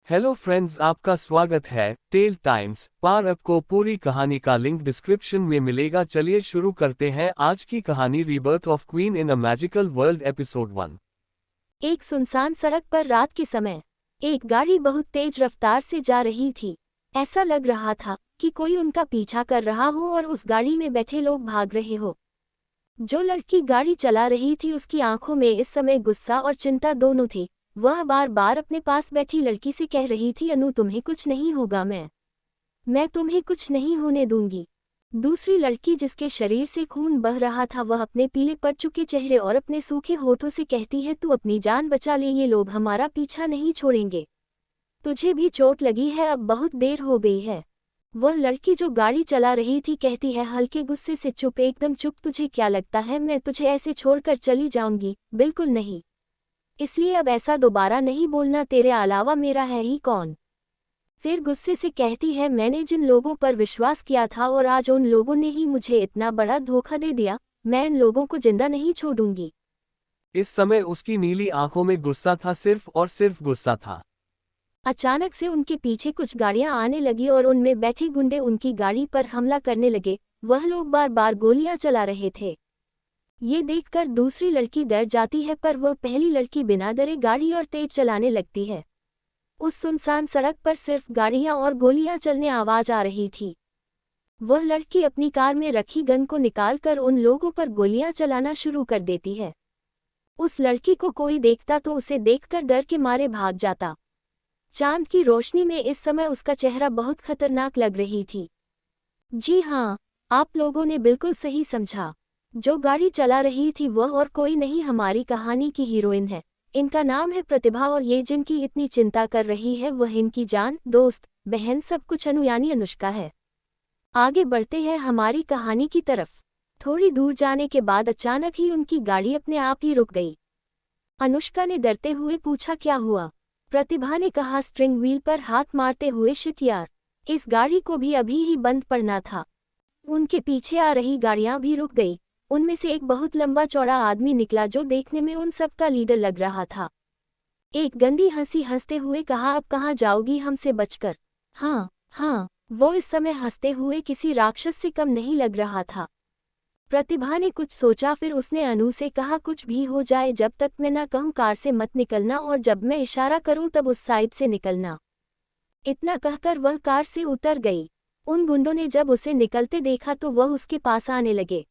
Hello friends, आपका स्वागत है टेल टाइम्स पार। आपको पूरी कहानी का लिंक डिस्क्रिप्शन में मिलेगा। चलिए शुरू करते हैं आज की कहानी rebirth of queen in a magical world episode 1। एक सुनसान सड़क पर रात के समय एक गाड़ी बहुत तेज रफ्तार से जा रही थी। ऐसा लग रहा था कि कोई उनका पीछा कर रहा हो और उस गाड़ी में बैठे लोग भाग रहे हो। जो लड़की गाड़ी चला रही थी उसकी आंखों में इस समय गुस्सा और चिंता दोनों थी। वह बार बार अपने पास बैठी लड़की से कह रही थी, अनु तुम्हें कुछ नहीं होगा, मैं तुम्हें कुछ नहीं होने दूंगी। दूसरी लड़की जिसके शरीर से खून बह रहा था वह अपने पीले पड़ चुके चेहरे और अपने सूखे होठों से कहती है, तू अपनी जान बचा ले, ये लोग हमारा पीछा नहीं छोड़ेंगे। तुझे भी चोट लगी है, अब बहुत देर हो गई है। वह लड़की जो गाड़ी चला रही थी कहती है हल्के गुस्से से, चुप, एकदम चुप। तुझे क्या लगता है मैं तुझे ऐसे छोड़कर चली जाऊंगी? बिल्कुल नहीं। इसलिए अब ऐसा दोबारा नहीं बोलना, तेरे अलावा मेरा है ही कौन। फिर गुस्से से कहती है, मैंने जिन लोगों पर विश्वास किया था और आज उन लोगों ने ही मुझे इतना बड़ा धोखा दे दिया, मैं इन लोगों को जिंदा नहीं छोड़ूंगी। इस समय उसकी नीली आंखों में गुस्सा था, सिर्फ और सिर्फ गुस्सा था। अचानक से उनके पीछे कुछ गाड़ियां आने लगी और उनमें बैठे गुंडे उनकी गाड़ी पर हमला करने लगे। वह लोग बार बार गोलियां चला रहे थे। ये देखकर दूसरी लड़की डर जाती है, पर वह पहली लड़की बिना डरे गाड़ी और तेज चलाने लगती है। उस सुनसान सड़क पर सिर्फ गाड़ियां और गोलियां चलने आवाज आ रही थी। वह लड़की अपनी कार में रखी गन को निकालकर उन लोगों पर गोलियां चलाना शुरू कर देती है। उस लड़की को कोई देखता तो उसे देखकर डर के मारे भाग जाता। चांद की रोशनी में इस समय उसका चेहरा बहुत खतरनाक लग रही थी। जी हाँ, आप लोगों ने बिल्कुल सही समझा। जो गाड़ी चला रही थी वह और कोई नहीं, हमारी कहानी की हीरोइन है। इनका नाम है प्रतिभा और ये जिनकी इतनी चिंता कर रही है वह इनकी जान, दोस्त, बहन, सब कुछ अनु यानी अनुष्का है। आगे बढ़ते हैं हमारी कहानी की तरफ। थोड़ी दूर जाने के बाद अचानक ही उनकी गाड़ी अपने आप ही रुक गई। अनुष्का ने डरते हुए पूछा, क्या हुआ? प्रतिभा ने कहा स्टीयरिंग व्हील पर हाथ मारते हुए, शिट यार, इस गाड़ी को भी अभी ही बंद पड़ना था। उनके पीछे आ रही गाड़ियां भी रुक गई। उनमें से एक बहुत लंबा चौड़ा आदमी निकला जो देखने में उन सबका लीडर लग रहा था। एक गंदी हंसी हंसते हुए कहा, अब कहाँ जाओगी हमसे बचकर? हाँ हाँ, वो इस समय हंसते हुए किसी राक्षस से कम नहीं लग रहा था। प्रतिभा ने कुछ सोचा, फिर उसने अनु से कहा, कुछ भी हो जाए जब तक मैं ना कहूँ कार से मत निकलना और जब मैं इशारा करूँ तब उस साइड से निकलना। इतना कहकर वह कार से उतर गई। उन गुंडों ने जब उसे निकलते देखा तो वह उसके पास आने लगे।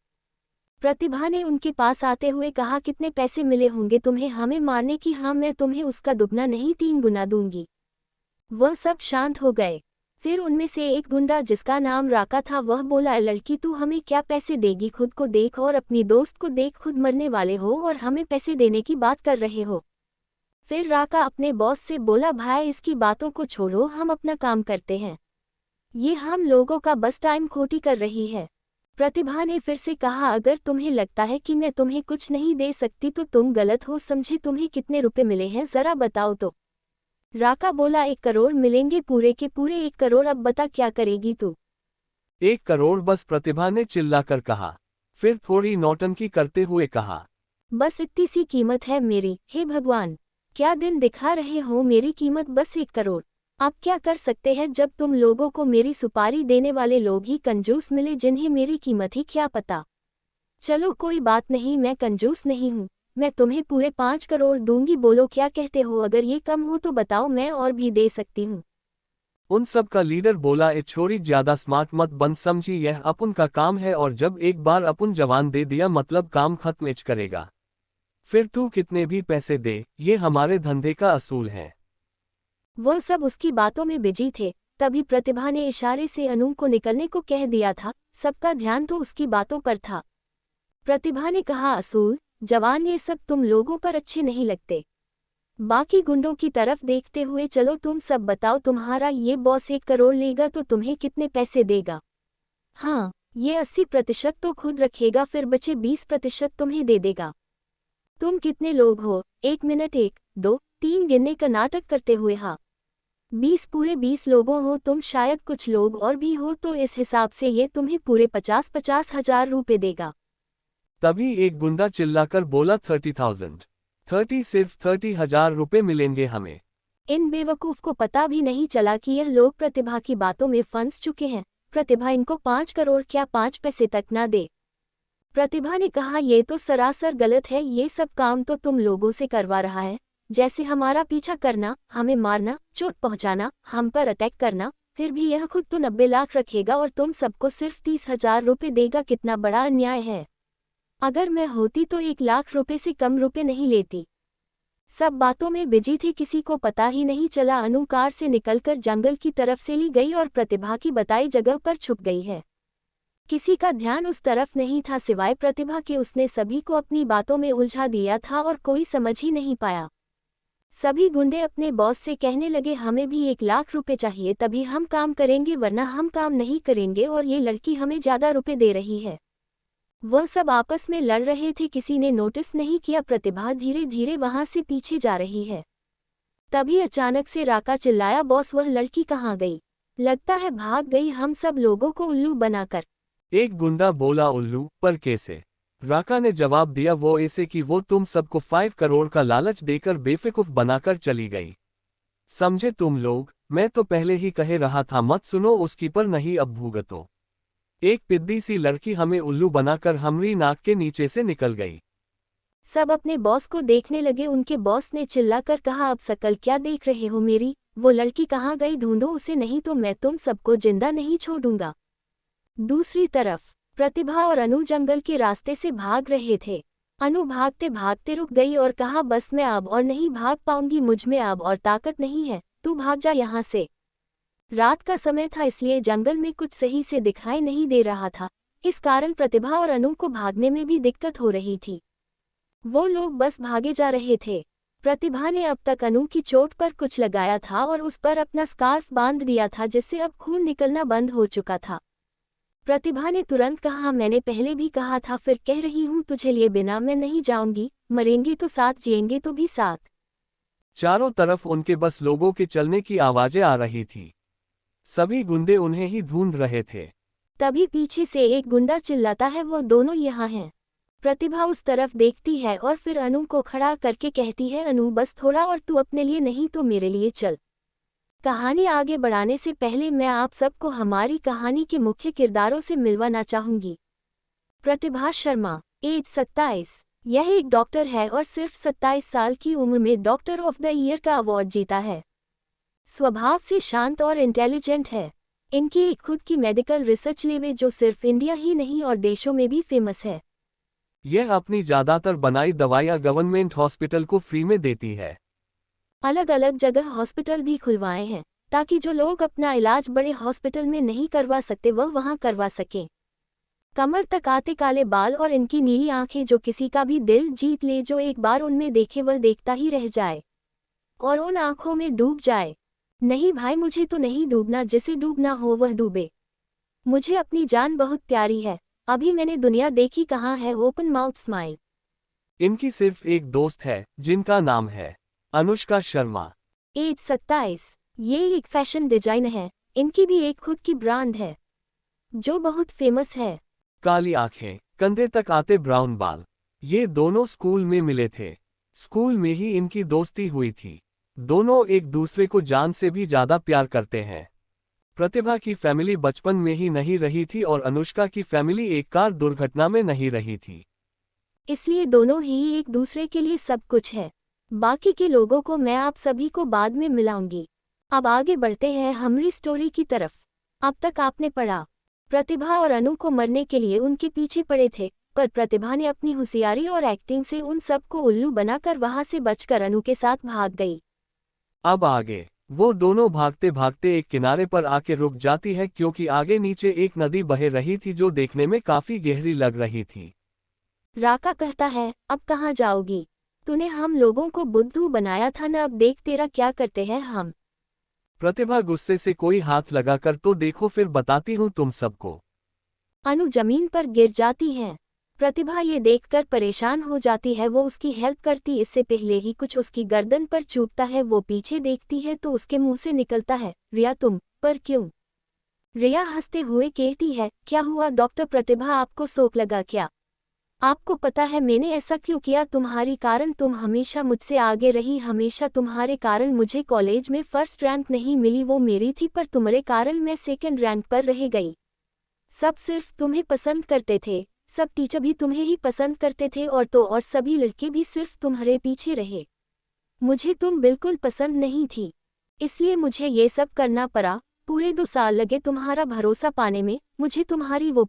प्रतिभा ने उनके पास आते हुए कहा, कितने पैसे मिले होंगे तुम्हें हमें मारने की? हाँ, मैं तुम्हें उसका दुगना नहीं 3 गुना दूंगी। वह सब शांत हो गए। फिर उनमें से एक गुंडा जिसका नाम राका था वह बोला, लड़की तू हमें क्या पैसे देगी? खुद को देख और अपनी दोस्त को देख, खुद मरने वाले हो और हमें पैसे देने की बात कर रहे हो। फिर राका अपने बॉस से बोला, भाई इसकी बातों को छोड़ो, हम अपना काम करते हैं। ये हम लोगों का बस टाइम खोटी कर रही है। प्रतिभा ने फिर से कहा, अगर तुम्हें लगता है कि मैं तुम्हें कुछ नहीं दे सकती तो तुम गलत हो समझे। तुम्हें कितने रुपए मिले हैं जरा बताओ तो। राका बोला, 1 करोड़ मिलेंगे, पूरे के पूरे 1 करोड़। अब बता क्या करेगी तू? 1 करोड़ बस, प्रतिभा ने चिल्लाकर कहा। फिर थोड़ी नौटंकी करते हुए कहा, बस इतनी सी कीमत है मेरी। हे भगवान, क्या दिन दिखा रहे हो? मेरी कीमत बस 1 करोड़। आप क्या कर सकते हैं जब तुम लोगों को मेरी सुपारी देने वाले लोग ही कंजूस मिले जिन्हें मेरी कीमत ही क्या पता। चलो कोई बात नहीं, मैं कंजूस नहीं हूँ, मैं तुम्हें पूरे 5 करोड़ दूंगी। बोलो क्या कहते हो? अगर ये कम हो तो बताओ, मैं और भी दे सकती हूँ। उन सब का लीडर बोला, ए छोरी, ज्यादा स्मार्ट मत बन समझी, यह अपन का काम है और जब एक बार अपन जवान दे दिया मतलब काम खत्म एच करेगा। फिर तू कितने भी पैसे दे, ये हमारे धंधे का असूल है। वह सब उसकी बातों में बिजी थे। तभी प्रतिभा ने इशारे से अनु को निकलने को कह दिया था। सबका ध्यान तो उसकी बातों पर था। प्रतिभा ने कहा, असूल, जवान, ये सब तुम लोगों पर अच्छे नहीं लगते। बाकी गुंडों की तरफ देखते हुए, चलो तुम सब बताओ, तुम्हारा ये बॉस 1 करोड़ लेगा तो तुम्हें कितने पैसे देगा? हाँ, ये 80% तो खुद रखेगा, फिर बचे 20% तुम्हें दे देगा। तुम कितने लोग हो? 1 मिनट, 1, 2, 3 गिनने का नाटक करते हुए, हाँ, 20, पूरे 20 लोगों हो तुम, शायद कुछ लोग और भी हो, तो इस हिसाब से ये तुम्हें पूरे 50-50 हजार रुपए देगा। तभी एक गुंडा चिल्लाकर बोला, 30,000। 30, सिर्फ 30,000 रुपए मिलेंगे हमें। इन बेवकूफ को पता भी नहीं चला कि यह लोग प्रतिभा की बातों में फंस चुके हैं। प्रतिभा इनको 5 करोड़ क्या 5 पैसे तक ना दे। प्रतिभा ने कहा, ये तो सरासर गलत है, ये सब काम तो तुम लोगों से करवा रहा है, जैसे हमारा पीछा करना, हमें मारना, चोट पहुंचाना, हम पर अटैक करना। फिर भी यह खुद तो 90 लाख रखेगा और तुम सबको सिर्फ 30,000 रुपये देगा। कितना बड़ा अन्याय है। अगर मैं होती तो 1 लाख रुपए से कम रुपए नहीं लेती। सब बातों में बिजी थी, किसी को पता ही नहीं चला। अनु कार से निकलकर जंगल की तरफ से ली गई और प्रतिभा की बताई जगह पर छुप गई है। किसी का ध्यान उस तरफ नहीं था सिवाय प्रतिभा के। उसने सभी को अपनी बातों में उलझा दिया था और कोई समझ ही नहीं पाया। सभी गुंडे अपने बॉस से कहने लगे, हमें भी 1 लाख रुपए चाहिए, तभी हम काम करेंगे, वरना हम काम नहीं करेंगे, और ये लड़की हमें ज़्यादा रुपए दे रही है। वह सब आपस में लड़ रहे थे, किसी ने नोटिस नहीं किया। प्रतिभा धीरे धीरे वहां से पीछे जा रही है। तभी अचानक से राका चिल्लाया, बॉस वह लड़की कहाँ गई? लगता है भाग गई हम सब लोगों को उल्लू बनाकर। एक गुंडा बोला, उल्लू पर कैसे? राका ने जवाब दिया, वो ऐसे कि वो तुम सबको 5 करोड़ का लालच देकर बेवकूफ बनाकर चली गई। समझे तुम लोग? मैं तो पहले ही कह रहा था मत सुनो उसकी, पर नहीं अब भुगतो। एक पिद्दी सी लड़की हमें उल्लू बनाकर हमारी नाक के नीचे से निकल गई। सब अपने बॉस को देखने लगे। उनके बॉस ने चिल्लाकर कहा, अब सकल क्या देख रहे हो मेरी? वो लड़की कहाँ गई? ढूंढो उसे, नहीं तो मैं तुम सबको जिंदा नहीं छोड़ूंगा। दूसरी तरफ प्रतिभा और अनु जंगल के रास्ते से भाग रहे थे। अनु भागते भागते रुक गई और कहा, बस मैं अब और नहीं भाग पाऊंगी, मुझ में अब और ताकत नहीं है, तू भाग जा यहाँ से। रात का समय था इसलिए जंगल में कुछ सही से दिखाई नहीं दे रहा था। इस कारण प्रतिभा और अनु को भागने में भी दिक्कत हो रही थी। वो लोग बस भागे जा रहे थे। प्रतिभा ने अब तक अनु की चोट पर कुछ लगाया था और उस पर अपना स्कार्फ बांध दिया था, जिससे अब खून निकलना बंद हो चुका था। प्रतिभा ने तुरंत कहा, मैंने पहले भी कहा था, फिर कह रही हूँ तुझे लिए बिना मैं नहीं जाऊंगी। मरेंगे तो साथ, जिएंगे तो भी साथ। चारों तरफ उनके बस लोगों के चलने की आवाजें आ रही थी। सभी गुंडे उन्हें ही ढूंढ रहे थे। तभी पीछे से एक गुंडा चिल्लाता है, वो दोनों यहाँ हैं। प्रतिभा उस तरफ देखती है और फिर अनु को खड़ा करके कहती है, अनु बस थोड़ा और, तू अपने लिए नहीं तो मेरे लिए चल। कहानी आगे बढ़ाने से पहले मैं आप सबको हमारी कहानी के मुख्य किरदारों से मिलवाना चाहूंगी। प्रतिभा शर्मा, एज 27। यह एक डॉक्टर है और सिर्फ 27 साल की उम्र में डॉक्टर ऑफ द ईयर का अवार्ड जीता है। स्वभाव से शांत और इंटेलिजेंट है। इनकी एक खुद की मेडिकल रिसर्च लैब है जो सिर्फ इंडिया ही नहीं और देशों में भी फेमस है। यह अपनी ज़्यादातर बनाई दवाइयाँ गवर्नमेंट हॉस्पिटल को फ्री में देती है। अलग अलग जगह हॉस्पिटल भी खुलवाए हैं ताकि जो लोग अपना इलाज बड़े हॉस्पिटल में नहीं करवा सकते वह वहां करवा सकें। कमर तक आते काले बाल और इनकी नीली आंखें जो किसी का भी दिल जीत ले, जो एक बार उनमें देखे वह देखता ही रह जाए और उन आंखों में डूब जाए। नहीं भाई, मुझे तो नहीं डूबना, जिसे डूबना हो वह डूबे। मुझे अपनी जान बहुत प्यारी है, अभी मैंने दुनिया देखी कहाँ है। Open mouth smile. इनकी सिर्फ एक दोस्त है जिनका नाम है अनुष्का शर्मा। एज 27। ये एक फैशन डिजाइनर है। इनकी भी एक खुद की ब्रांड है जो बहुत फेमस है। काली आंखें, कंधे तक आते ब्राउन बाल। ये दोनों स्कूल में मिले थे। स्कूल में ही इनकी दोस्ती हुई थी। दोनों एक दूसरे को जान से भी ज्यादा प्यार करते हैं। प्रतिभा की फैमिली बचपन में ही नहीं रही थी और अनुष्का की फैमिली एक कार दुर्घटना में नहीं रही थी, इसलिए दोनों ही एक दूसरे के लिए सब कुछ है। बाकी के लोगों को मैं आप सभी को बाद में मिलाऊंगी। अब आगे बढ़ते हैं हमारी स्टोरी की तरफ। अब तक आपने पढ़ा, प्रतिभा और अनु को मरने के लिए उनके पीछे पड़े थे, पर प्रतिभा ने अपनी होशियारी और एक्टिंग से उन सबको उल्लू बनाकर वहां से बचकर अनु के साथ भाग गई। अब आगे वो दोनों भागते भागते एक किनारे पर आके रुक जाती है क्योंकि आगे नीचे एक नदी बह रही थी जो देखने में काफी गहरी लग रही थी। राका कहता है, अब कहाँ जाओगी? तूने हम लोगों को बुद्धू बनाया था ना, अब देख तेरा क्या करते हैं हम। प्रतिभा गुस्से से कोई हाथ लगाकर तो देखो, फिर बताती हूँ तुम सबको। अनु जमीन पर गिर जाती है। प्रतिभा ये देखकर परेशान हो जाती है। वो उसकी हेल्प करती इससे पहले ही कुछ उसकी गर्दन पर चूपता है। वो पीछे देखती है तो उसके मुंह से निकलता है, रिया तुम पर क्यों? रिया हंसते हुए कहती है, क्या हुआ डॉक्टर? प्रतिभा आपको शौक लगा क्या? आपको पता है मैंने ऐसा क्यों किया? तुम्हारी कारण तुम हमेशा मुझसे आगे रही, हमेशा तुम्हारे कारण मुझे कॉलेज में फर्स्ट रैंक नहीं मिली, वो मेरी थी, पर तुम्हारे कारण मैं सेकंड रैंक पर रह गई। सब सिर्फ तुम्हें पसंद करते थे, सब टीचर भी तुम्हें ही पसंद करते थे और सभी लड़के भी सिर्फ तुम्हारे पीछे रहे। मुझे तुम बिल्कुल पसंद नहीं थी, इसलिए मुझे ये सब करना पड़ा। पूरे 2 साल लगे तुम्हारा भरोसा पाने में, मुझे तुम्हारी वो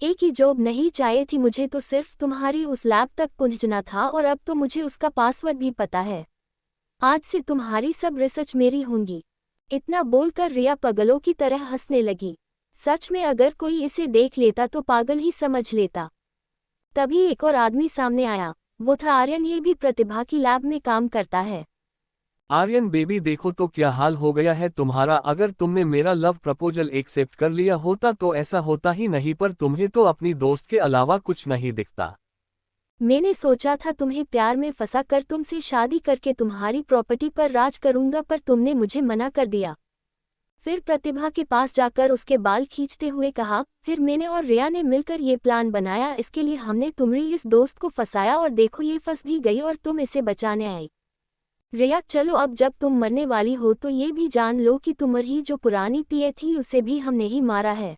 एक ही जॉब नहीं चाहिए थी, मुझे तो सिर्फ तुम्हारी उस लैब तक पहुंचना था और अब तो मुझे उसका पासवर्ड भी पता है। आज से तुम्हारी सब रिसर्च मेरी होंगी। इतना बोलकर रिया पागलों की तरह हंसने लगी। सच में अगर कोई इसे देख लेता तो पागल ही समझ लेता। तभी एक और आदमी सामने आया, वो था आर्यन। ये भी प्रतिभा की लैब में काम करता है। आर्यन बेबी, देखो तो क्या हाल हो गया है तुम्हारा। अगर तुमने मेरा लव प्रपोजल एक्सेप्ट कर लिया होता तो ऐसा होता ही नहीं, पर तुम्हें तो अपनी दोस्त के अलावा कुछ नहीं दिखता। मैंने सोचा था तुम्हें प्यार में फंसा कर तुमसे शादी करके तुम्हारी प्रॉपर्टी पर राज करूंगा, पर तुमने मुझे मना कर दिया। फिर प्रतिभा के पास जाकर उसके बाल खींचते हुए कहा, फिर मैंने और रिया ने मिलकर ये प्लान बनाया, इसके लिए हमने तुम्हारी इस दोस्त को फंसाया और देखो ये फंस भी गई और तुम इसे बचाने आई। रिया, चलो अब जब तुम मरने वाली हो तो ये भी जान लो कि तुम्हारी जो पुरानी पीए थी उसे भी हमने ही मारा है।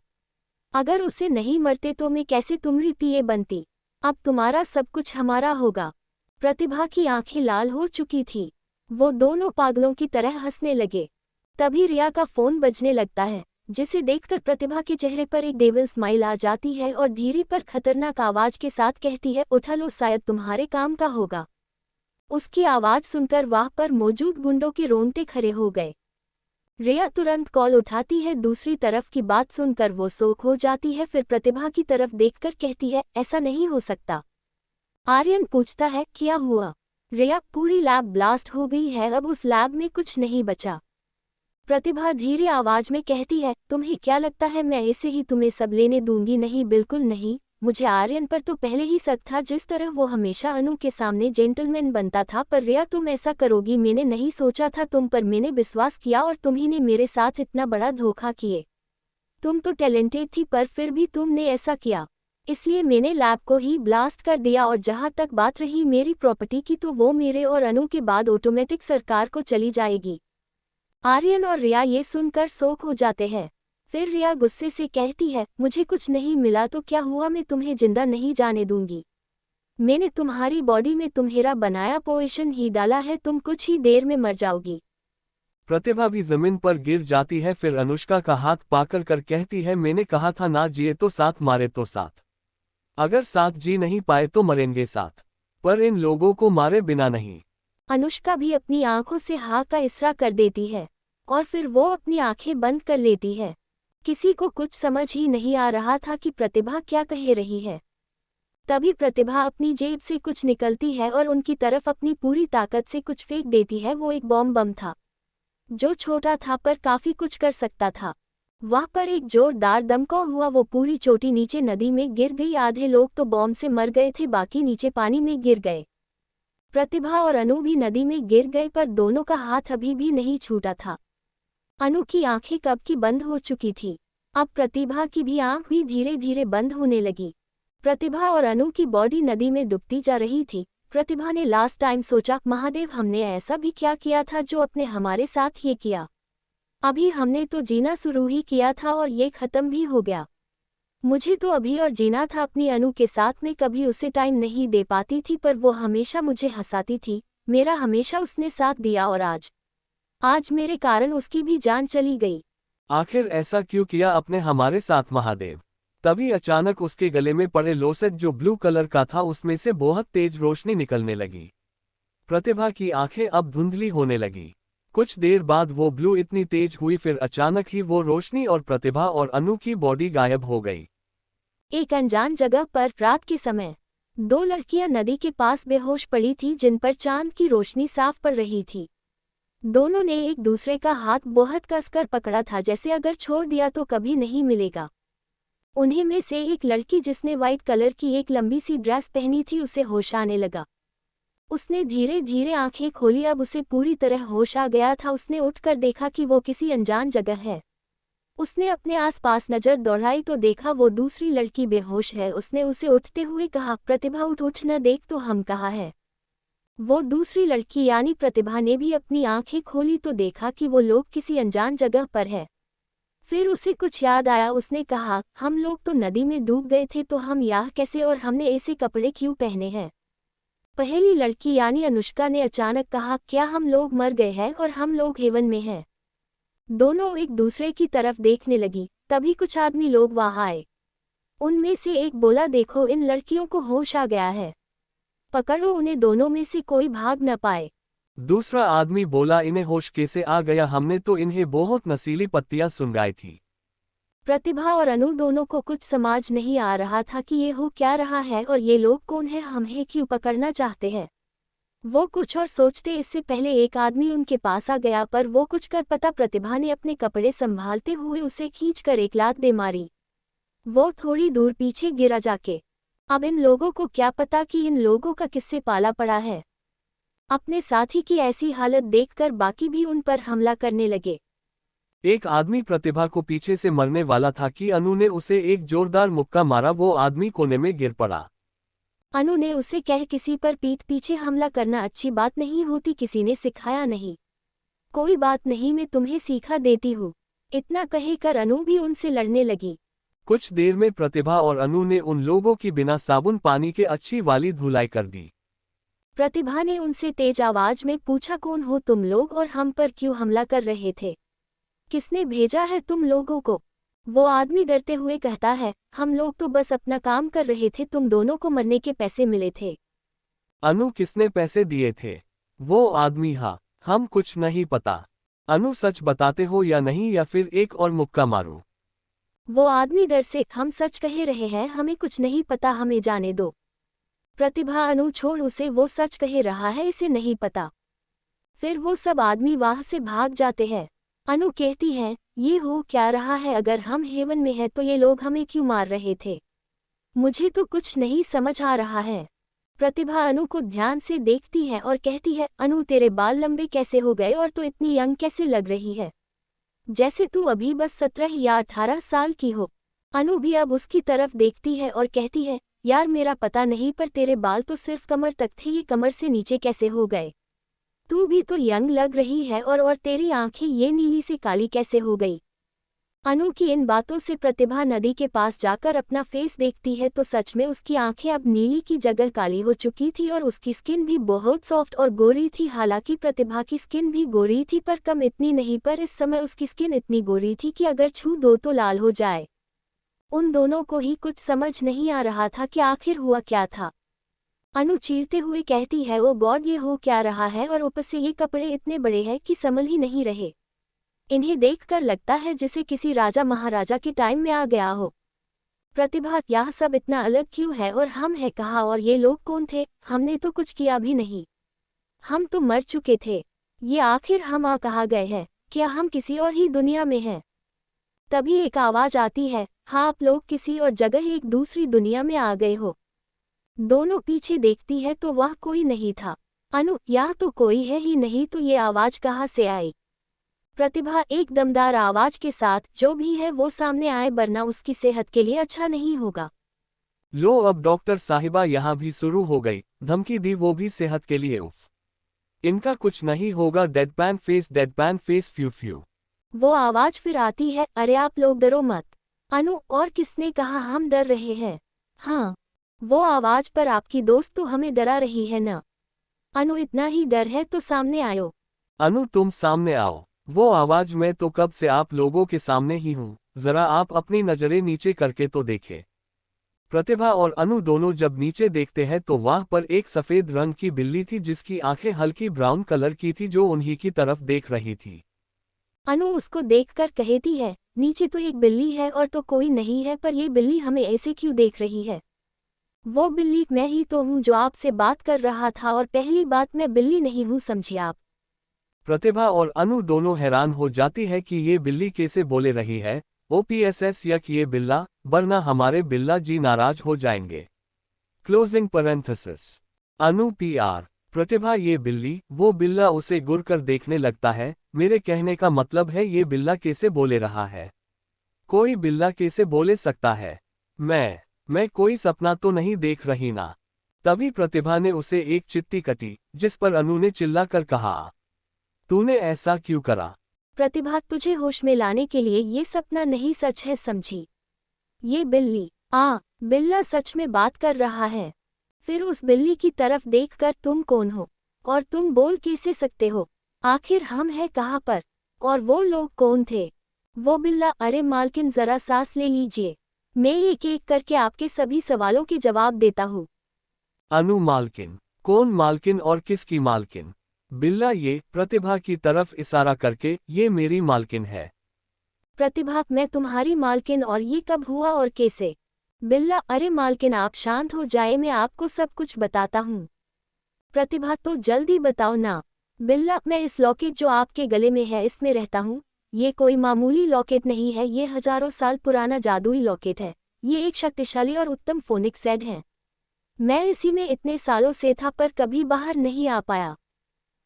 अगर उसे नहीं मरते तो मैं कैसे तुम्हारी पीए बनती? अब तुम्हारा सब कुछ हमारा होगा। प्रतिभा की आंखें लाल हो चुकी थी। वो दोनों पागलों की तरह हंसने लगे। तभी रिया का फोन बजने लगता है, जिसे देखकर प्रतिभा के चेहरे पर एक डेविल स्माइल आ जाती है और धीरे पर खतरनाक आवाज के साथ कहती है, उठा लो, शायद तुम्हारे काम का होगा। उसकी आवाज सुनकर वहां पर मौजूद गुंडों के रोंगटे खड़े हो गए। रिया तुरंत कॉल उठाती है। दूसरी तरफ की बात सुनकर वो शॉक हो जाती है, फिर प्रतिभा की तरफ देखकर कहती है, ऐसा नहीं हो सकता। आर्यन पूछता है, क्या हुआ? रिया, पूरी लैब ब्लास्ट हो गई है, अब उस लैब में कुछ नहीं बचा। प्रतिभा धीरे आवाज में कहती है, तुम्हें क्या लगता है मैं ऐसे ही तुम्हें सब लेने दूंगी? नहीं, बिल्कुल नहीं। मुझे आर्यन पर तो पहले ही शक था, जिस तरह वो हमेशा अनु के सामने जेंटलमैन बनता था। पर रिया, तुम ऐसा करोगी मैंने नहीं सोचा था। तुम पर मैंने विश्वास किया और तुम्ही ने मेरे साथ इतना बड़ा धोखा किए। तुम तो टैलेंटेड थी, पर फिर भी तुमने ऐसा किया, इसलिए मैंने लैब को ही ब्लास्ट कर दिया। और जहां तक बात रही मेरी प्रॉपर्टी की, तो वो मेरे और अनु के बाद ऑटोमेटिक सरकार को चली जाएगी। आर्यन और रिया ये सुनकर शॉक हो जाते हैं। फिर रिया गुस्से से कहती है, मुझे कुछ नहीं मिला तो क्या हुआ, मैं तुम्हें जिंदा नहीं जाने दूंगी। मैंने तुम्हारी बॉडी में तुम्हारा बनाया पोइजन ही डाला है, तुम कुछ ही देर में मर जाओगी। प्रतिभा भी जमीन पर गिर जाती है। फिर अनुष्का का हाथ पकड़ कर कहती है, मैंने कहा था ना, जिए तो साथ, मारे तो साथ। अगर साथ जी नहीं पाए तो मरेंगे साथ, पर इन लोगों को मारे बिना नहीं। अनुष्का भी अपनी आंखों से हाँ का इशारा कर देती है और फिर वो अपनी आंखें बंद कर लेती है। किसी को कुछ समझ ही नहीं आ रहा था कि प्रतिभा क्या कह रही है। तभी प्रतिभा अपनी जेब से कुछ निकलती है और उनकी तरफ अपनी पूरी ताकत से कुछ फेंक देती है। वो एक बम था, जो छोटा था पर काफी कुछ कर सकता था। वहां पर एक जोरदार दमका हुआ, वो पूरी चोटी नीचे नदी में गिर गई। आधे लोग तो बॉम्ब से मर गए थे, बाकी नीचे पानी में गिर गए। प्रतिभा और अनु भी नदी में गिर गए, पर दोनों का हाथ अभी भी नहीं छूटा था। अनु की आंखें कब की बंद हो चुकी थी। अब प्रतिभा की भी आंख भी धीरे धीरे बंद होने लगी। प्रतिभा और अनु की बॉडी नदी में डूबती जा रही थी। प्रतिभा ने लास्ट टाइम सोचा, महादेव, हमने ऐसा भी क्या किया था जो अपने हमारे साथ ये किया? अभी हमने तो जीना शुरू ही किया था और ये खत्म भी हो गया। मुझे तो अभी और जीना था अपनी अनु के साथ। में कभी उसे टाइम नहीं दे पाती थी, पर वो हमेशा मुझे हंसाती थी। मेरा हमेशा उसने साथ दिया और आज मेरे कारण उसकी भी जान चली गई। आखिर ऐसा क्यों किया अपने हमारे साथ महादेव? तभी अचानक उसके गले में पड़े लोसेट जो ब्लू कलर का था, उसमें से बहुत तेज रोशनी निकलने लगी। प्रतिभा की आंखें अब धुंधली होने लगी। कुछ देर बाद वो ब्लू इतनी तेज हुई, फिर अचानक ही वो रोशनी और प्रतिभा और अनु की बॉडी गायब हो गई। एक अनजान जगह पर रात के समय 2 लड़कियां नदी के पास बेहोश पड़ी थी, जिन पर चांद की रोशनी साफ पड़ रही थी। दोनों ने एक दूसरे का हाथ बहुत कसकर पकड़ा था, जैसे अगर छोड़ दिया तो कभी नहीं मिलेगा। उन्हीं में से एक लड़की, जिसने व्हाइट कलर की एक लंबी सी ड्रेस पहनी थी, उसे होश आने लगा। उसने धीरे धीरे आंखें खोली। अब उसे पूरी तरह होश आ गया था। उसने उठकर देखा कि वो किसी अनजान जगह है। उसने अपने आसपास नजर दौड़ाई तो देखा वो दूसरी लड़की बेहोश है। उसने उसे उठते हुए कहा, प्रतिभा उठ उठ न देख तो हम कहाँ है। वो दूसरी लड़की यानी प्रतिभा ने भी अपनी आंखें खोली तो देखा कि वो लोग किसी अनजान जगह पर है। फिर उसे कुछ याद आया। उसने कहा, हम लोग तो नदी में डूब गए थे तो हम यहाँ कैसे और हमने ऐसे कपड़े क्यों पहने हैं। पहली लड़की यानी अनुष्का ने अचानक कहा, क्या हम लोग मर गए हैं और हम लोग हेवन में हैं। दोनों एक दूसरे की तरफ देखने लगी। तभी कुछ आदमी लोग वहां आए। उनमें से एक बोला, देखो इन लड़कियों को होश आ गया है, पकड़ो उन्हें, दोनों में से कोई भाग न पाए। दूसरा आदमी बोला, इन्हें होश कैसे आ गया, हमने तो इन्हें बहुत नशीली पत्तियां सुंघाई थी। प्रतिभा और अनु दोनों को कुछ समझ नहीं आ रहा था कि ये हो क्या रहा है और ये लोग कौन है, हमें क्यों पकड़ना चाहते हैं। वो कुछ और सोचते इससे पहले एक आदमी उनके पास आ गया, पर वो कुछ कर पता प्रतिभा ने अपने कपड़े संभालते हुए उसे खींचकर एक लात दे मारी। वो थोड़ी दूर पीछे गिरा जाके। अब इन लोगों को क्या पता कि इन लोगों का किससे पाला पड़ा है। अपने साथी की ऐसी हालत देखकर बाकी भी उन पर हमला करने लगे। एक आदमी प्रतिभा को पीछे से मरने वाला था कि अनु ने उसे एक जोरदार मुक्का मारा। वो आदमी कोने में गिर पड़ा। अनु ने उसे कह, किसी पर पीठ पीछे हमला करना अच्छी बात नहीं होती, किसी ने सिखाया नहीं। कोई बात नहीं, मैं तुम्हें सीखा देती हूँ। इतना कहेकर अनु भी उनसे लड़ने लगी। कुछ देर में प्रतिभा और अनु ने उन लोगों की बिना साबुन पानी के अच्छी वाली धुलाई कर दी। प्रतिभा ने उनसे तेज आवाज में पूछा, कौन हो तुम लोग और हम पर क्यों हमला कर रहे थे, किसने भेजा है तुम लोगों को। वो आदमी डरते हुए कहता है, हम लोग तो बस अपना काम कर रहे थे, तुम दोनों को मरने के पैसे मिले थे। अनु, किसने पैसे दिए थे। वो आदमी, हाँ हम कुछ नहीं पता। अनु, सच बताते हो या नहीं, या फिर एक और मुक्का मारूं। वो आदमी डर से, हम सच कह रहे हैं, हमें कुछ नहीं पता, हमें जाने दो। प्रतिभा, अनु छोड़ उसे, वो सच कह रहा है, इसे नहीं पता। फिर वो सब आदमी वहां से भाग जाते हैं। अनु कहती है, ये हो क्या रहा है, अगर हम हेवन में हैं तो ये लोग हमें क्यों मार रहे थे, मुझे तो कुछ नहीं समझ आ रहा है। प्रतिभा अनु को ध्यान से देखती है और कहती है, अनु तेरे बाल लंबे कैसे हो गए और तू इतनी यंग कैसे लग रही है, जैसे तू अभी बस 17 या 18 साल की हो। अनु भी अब उसकी तरफ देखती है और कहती है, यार मेरा पता नहीं, पर तेरे बाल तो सिर्फ कमर तक थे, ये कमर से नीचे कैसे हो गए। तू भी तो यंग लग रही है, और तेरी आंखें ये नीली से काली कैसे हो गई। अनु की इन बातों से प्रतिभा नदी के पास जाकर अपना फेस देखती है तो सच में उसकी आंखें अब नीली की जगह काली हो चुकी थी और उसकी स्किन भी बहुत सॉफ्ट और गोरी थी। हालांकि प्रतिभा की स्किन भी गोरी थी, पर कम इतनी नहीं, पर इस समय उसकी स्किन इतनी गोरी थी कि अगर छू दो तो लाल हो जाए। उन दोनों को ही कुछ समझ नहीं आ रहा था कि आखिर हुआ क्या था। अनु चीरते हुए कहती है, ओ गॉड, ये हो क्या रहा है, और ऊपर से ये कपड़े इतने बड़े हैं कि संभल ही नहीं रहे। इन्हें देखकर लगता है जैसे किसी राजा महाराजा के टाइम में आ गया हो। प्रतिभा, यह सब इतना अलग क्यों है और हम हैं कहाँ, और ये लोग कौन थे, हमने तो कुछ किया भी नहीं, हम तो मर चुके थे। ये आखिर हम आ कहाँ गए हैं, क्या हम किसी और ही दुनिया में हैं। तभी एक आवाज आती है, हाँ आप लोग किसी और जगह एक दूसरी दुनिया में आ गए हो। दोनों पीछे देखती है तो वह कोई नहीं था। अनु, यह तो कोई है ही नहीं, तो ये आवाज कहाँ से आई। प्रतिभा एक दमदार आवाज के साथ, जो भी है वो सामने आए, वरना उसकी सेहत के लिए अच्छा नहीं होगा। लो, अब डॉक्टर साहिबा यहाँ भी शुरू हो गई, धमकी दी वो भी सेहत के लिए। उफ, इनका कुछ नहीं होगा। डेडपैन फेस फ्यू फ्यू। वो आवाज फिर आती है, अरे आप लोग डरो मत। अनु, और किसने कहा हम डर रहे हैं। हाँ, वो आवाज, पर आपकी दोस्त तो हमें डरा रही है न। अनु, इतना ही डर है तो सामने आयो। अनु, तुम सामने आओ। वो आवाज, मैं तो कब से आप लोगों के सामने ही हूँ, जरा आप अपनी नजरें नीचे करके तो देखें। प्रतिभा और अनु दोनों जब नीचे देखते हैं तो वहां पर एक सफेद रंग की बिल्ली थी जिसकी आंखें हल्की ब्राउन कलर की थी, जो उन्हीं की तरफ देख रही थी। अनु उसको देखकर कहती है, नीचे तो एक बिल्ली है और तो कोई नहीं है, पर ये बिल्ली हमें ऐसे क्यों देख रही है। वो बिल्ली मैं ही तो हूँ जो आपसे बात कर रहा था, और पहली बात मैं बिल्ली नहीं हूँ, समझिए आप। प्रतिभा और अनु दोनों हैरान हो जाती है कि ये बिल्ली कैसे बोले रही है। ओपीएसएस, यक ये बिल्ला, वरना हमारे बिल्ला जी नाराज हो जाएंगे। Closing parenthesis. Anu PR, Pratibha, ये बिल्ली, वो बिल्ला उसे घूर कर देखने लगता है। मेरे कहने का मतलब है ये बिल्ला कैसे बोले रहा है। कोई बिल्ला कैसे बोले सकता है? मैं कोई सपना तो नहीं देख रही ना। तभी प्रतिभा ने उसे एक चिट्ठी कटी, जिस पर अनु ने चिल्लाकर कहा, तूने ऐसा क्यों करा? प्रतिभा, तुझे होश में लाने के लिए ये सपना नहीं सच है, समझी? ये बिल्ली बिल्ला सच में बात कर रहा है। फिर उस बिल्ली की तरफ देखकर, तुम कौन हो और तुम बोल कैसे सकते हो? आखिर हम हैं कहाँ पर और वो लोग कौन थे? वो बिल्ला, अरे मालकिन जरा सांस ले लीजिए, मैं एक एक करके आपके सभी सवालों के जवाब देता हूँ। अनु, मालकिन? कौन मालकिन और किसकी मालकिन? बिल्ला ये प्रतिभा की तरफ इशारा करके, ये मेरी मालकिन है। प्रतिभा, मैं तुम्हारी मालकिन? और ये कब हुआ और कैसे? बिल्ला, अरे मालकिन आप शांत हो जाए, मैं आपको सब कुछ बताता हूँ। प्रतिभा, तो जल्दी बताओ ना। बिल्ला, मैं इस लॉकेट जो आपके गले में है इसमें रहता हूँ। ये कोई मामूली लॉकेट नहीं है, ये हजारों साल पुराना जादुई लॉकेट है। ये एक शक्तिशाली और उत्तम फोनिक सेड है। मैं इसी में इतने सालों से था पर कभी बाहर नहीं आ पाया।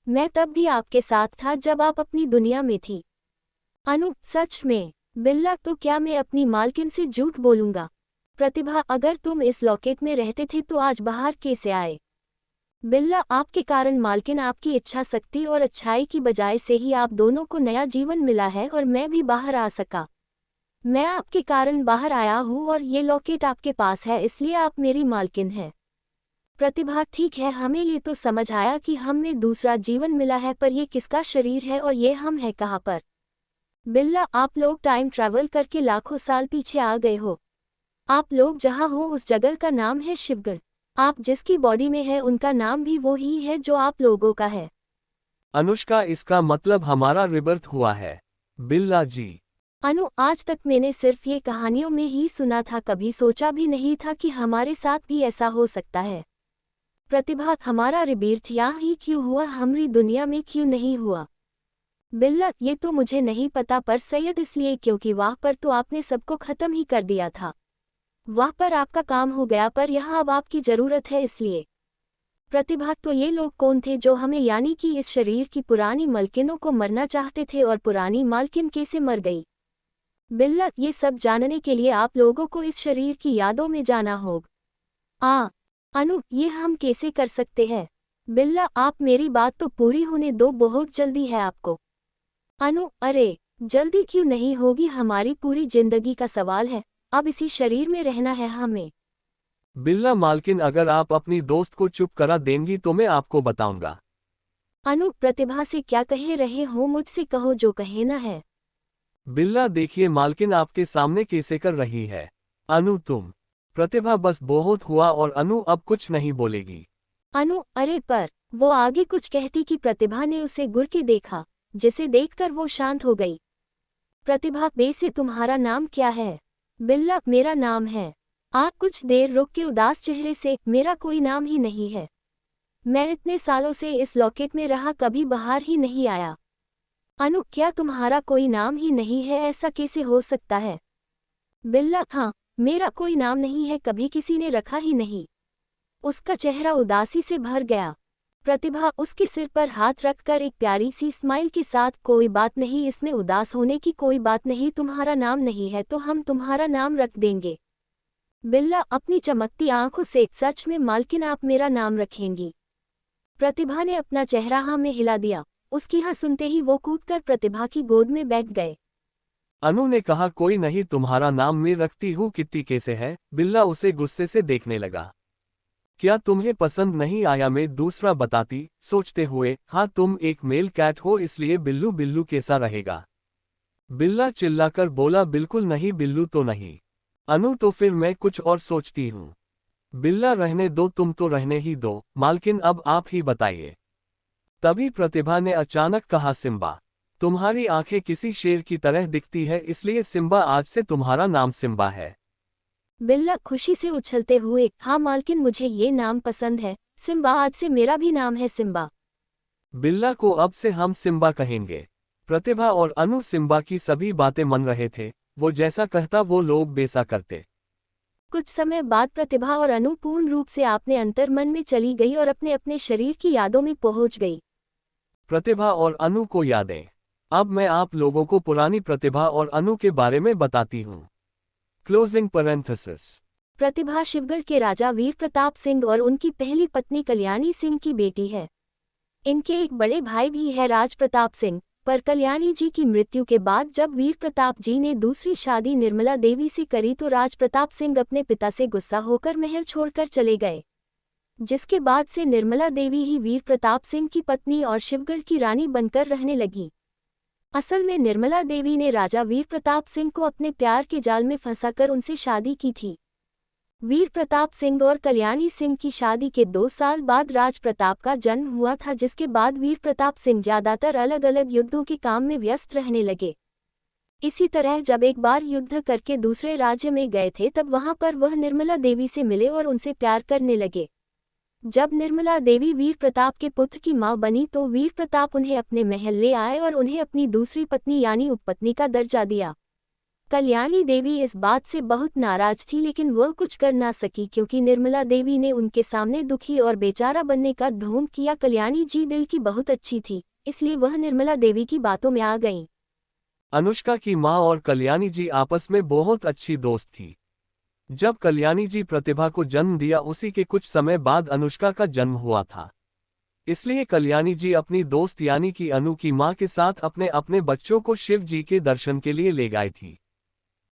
मैं तब भी आपके साथ था जब आप अपनी दुनिया में थी। अनु, सच में? बिल्ला, तो क्या मैं अपनी मालकिन से झूठ बोलूंगा? प्रतिभा, अगर तुम इस लॉकेट में रहते थे तो आज बाहर कैसे आए? बिल्ला, आपके कारण मालकिन, आपकी इच्छा शक्ति और अच्छाई की बजाय से ही आप दोनों को नया जीवन मिला है और मैं भी बाहर आ सका। मैं आपके कारण बाहर आया हूँ और ये लॉकेट आपके पास है, इसलिए आप मेरी मालकिन हैं। प्रतिभा, ठीक है, हमें ये तो समझ आया कि हमें दूसरा जीवन मिला है, पर ये किसका शरीर है और ये हम हैं कहाँ पर? बिल्ला, आप लोग टाइम ट्रैवल करके लाखों साल पीछे आ गए हो। आप लोग जहाँ हो उस जगह का नाम है शिवगढ़। आप जिसकी बॉडी में है उनका नाम भी वो ही है जो आप लोगों का है। अनुष्का, इसका मतलब हमारा रिबर्थ हुआ है? बिल्ला जी। अनु, आज तक मैंने सिर्फ ये कहानियों में ही सुना था, कभी सोचा भी नहीं था कि हमारे साथ भी ऐसा हो सकता है। प्रतिभा, हमारा रिबर्थ यहाँ ही क्यों हुआ, हमारी दुनिया में क्यों नहीं हुआ? बिल्ला, ये तो मुझे नहीं पता, पर शायद इसलिए क्योंकि वहाँ पर तो आपने सबको खत्म ही कर दिया था। वहाँ पर आपका काम हो गया, पर यहाँ अब आपकी जरूरत है, इसलिए। प्रतिभा, तो ये लोग कौन थे जो हमें यानी कि इस शरीर की पुरानी मालकिनों को मरना चाहते थे और पुरानी मालकिन कैसे मर गई? बिल्ला, ये सब जानने के लिए आप लोगों को इस शरीर की यादों में जाना होगा। अनु, ये हम कैसे कर सकते हैं? बिल्ला, आप मेरी बात तो पूरी होने दो, बहुत जल्दी है आपको। अनु, अरे जल्दी क्यों नहीं होगी, हमारी पूरी जिंदगी का सवाल है, अब इसी शरीर में रहना है हमें। बिल्ला, मालकिन अगर आप अपनी दोस्त को चुप करा देंगी तो मैं आपको बताऊंगा। अनु, प्रतिभा से क्या कह रहे हो, मुझसे कहो जो कहना है। बिल्ला, देखिए मालकिन आपके सामने कैसे कर रही है। अनु, तुम। प्रतिभा, बस बहुत हुआ और अनु अब कुछ नहीं बोलेगी। अनु, अरे पर वो आगे कुछ कहती कि प्रतिभा ने उसे घूर के देखा, जिसे देखकर वो शांत हो गई। प्रतिभा, वैसे तुम्हारा नाम क्या है? बिल्ला, मेरा नाम है। आप कुछ देर रुक के उदास चेहरे से, मेरा कोई नाम ही नहीं है। मैं इतने सालों से इस लॉकेट में रहा, कभी बाहर ही नहीं आया। अनु, क्या तुम्हारा कोई नाम ही नहीं है, ऐसा कैसे हो सकता है? बिल्ला, हाँ, मेरा कोई नाम नहीं है, कभी किसी ने रखा ही नहीं। उसका चेहरा उदासी से भर गया। प्रतिभा उसके सिर पर हाथ रखकर एक प्यारी सी स्माइल के साथ, कोई बात नहीं, इसमें उदास होने की कोई बात नहीं, तुम्हारा नाम नहीं है तो हम तुम्हारा नाम रख देंगे। बिल्ला अपनी चमकती आंखों से, सच में मालकिन आप मेरा नाम रखेंगी? प्रतिभा ने अपना चेहरा हाँ में हिला दिया। उसकी हाँ सुनते ही वो कूदकर प्रतिभा की गोद में बैठ गए। अनु ने कहा, कोई नहीं, तुम्हारा नाम मैं रखती हूँ, किट्टी कैसे है? बिल्ला उसे गुस्से से देखने लगा। क्या तुम्हें पसंद नहीं आया? मैं दूसरा बताती, सोचते हुए, हाँ तुम एक मेल कैट हो इसलिए बिल्लू बिल्लू कैसा रहेगा? बिल्ला चिल्लाकर बोला, बिल्कुल नहीं, बिल्लू तो नहीं। अनु, तो फिर मैं कुछ और सोचती हूँ। बिल्ला, रहने दो, तुम तो रहने ही दो, मालकिन अब आप ही बताइए। तभी प्रतिभा ने अचानक कहा, सिम्बा। तुम्हारी आंखें किसी शेर की तरह दिखती है, इसलिए सिम्बा आज से तुम्हारा नाम सिम्बा है। बिल्ला खुशी से उछलते हुए, हाँ मालकिन, मुझे ये नाम पसंद है, सिम्बा, आज से मेरा भी नाम है सिम्बा। बिल्ला को अब से हम सिम्बा कहेंगे। प्रतिभा और अनु सिम्बा की सभी बातें मान रहे थे, वो जैसा कहता वो लोग वैसा करते। कुछ समय बाद प्रतिभा और अनु पूर्ण रूप से अपने अंतर्मन में चली गई और अपने अपने शरीर की यादों में पहुंच गई। प्रतिभा और अनु को यादें। अब मैं आप लोगों को पुरानी प्रतिभा और अनु के बारे में बताती हूँ। Closing parenthesis. प्रतिभा शिवगढ़ के राजा वीर प्रताप सिंह और उनकी पहली पत्नी कल्याणी सिंह की बेटी है। इनके एक बड़े भाई भी है राज प्रताप सिंह, पर कल्याणी जी की मृत्यु के बाद जब वीर प्रताप जी ने दूसरी शादी निर्मला देवी से करी तो राज प्रताप सिंह अपने पिता से गुस्सा होकर महल छोड़कर चले गए, जिसके बाद से निर्मला देवी ही वीर प्रताप सिंह की पत्नी और शिवगढ़ की रानी बनकर रहने लगी। असल में निर्मला देवी ने राजा वीर प्रताप सिंह को अपने प्यार के जाल में फंसाकर उनसे शादी की थी। वीर प्रताप सिंह और कल्याणी सिंह की शादी के 2 साल बाद राज प्रताप का जन्म हुआ था, जिसके बाद वीर प्रताप सिंह ज्यादातर अलग अलग युद्धों के काम में व्यस्त रहने लगे। इसी तरह जब एक बार युद्ध करके दूसरे राज्य में गए थे तब वहां पर वह निर्मला देवी से मिले और उनसे प्यार करने लगे। जब निर्मला देवी वीर प्रताप के पुत्र की मां बनी तो वीर प्रताप उन्हें अपने महल ले आए और उन्हें अपनी दूसरी पत्नी यानी उपपत्नी का दर्जा दिया। कल्याणी देवी इस बात से बहुत नाराज थी, लेकिन वह कुछ कर ना सकी क्योंकि निर्मला देवी ने उनके सामने दुखी और बेचारा बनने का ढोंग किया। कल्याणी जी दिल की बहुत अच्छी थी, इसलिए वह निर्मला देवी की बातों में आ गईं। अनुष्का की मां और कल्याणी जी आपस में बहुत अच्छी दोस्त थी। जब कल्याणी जी प्रतिभा को जन्म दिया उसी के कुछ समय बाद अनुष्का का जन्म हुआ था, इसलिए कल्याणी जी अपनी दोस्त यानी कि अनु की मां के साथ अपने अपने बच्चों को शिव जी के दर्शन के लिए ले गई थी।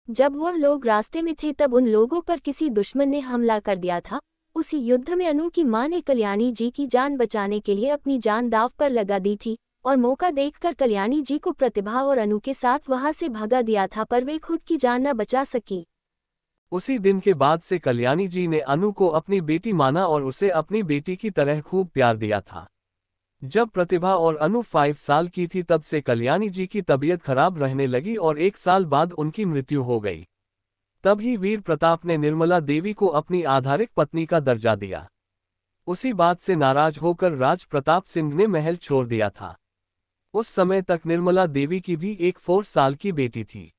जब वह लोग रास्ते में थे तब उन लोगों पर किसी दुश्मन ने हमला कर दिया था। उसी युद्ध में अनु की मां ने कल्याणी जी की जान बचाने के लिए अपनी जान दांव पर लगा दी थी और मौका देखकर कल्याणी जी को प्रतिभा और अनु के साथ वहां से भगा दिया था, पर वे खुद की जान न बचा सकी। उसी दिन के बाद से कल्याणी जी ने अनु को अपनी बेटी माना और उसे अपनी बेटी की तरह खूब प्यार दिया था। जब प्रतिभा और अनु 5 साल की थी तब से कल्याणी जी की तबीयत खराब रहने लगी और 1 साल बाद उनकी मृत्यु हो गई। तभी वीर प्रताप ने निर्मला देवी को अपनी आधारिक पत्नी का दर्जा दिया। उसी बात से नाराज होकर राज प्रताप सिंह ने महल छोड़ दिया था। उस समय तक निर्मला देवी की भी एक 4 साल की बेटी थी।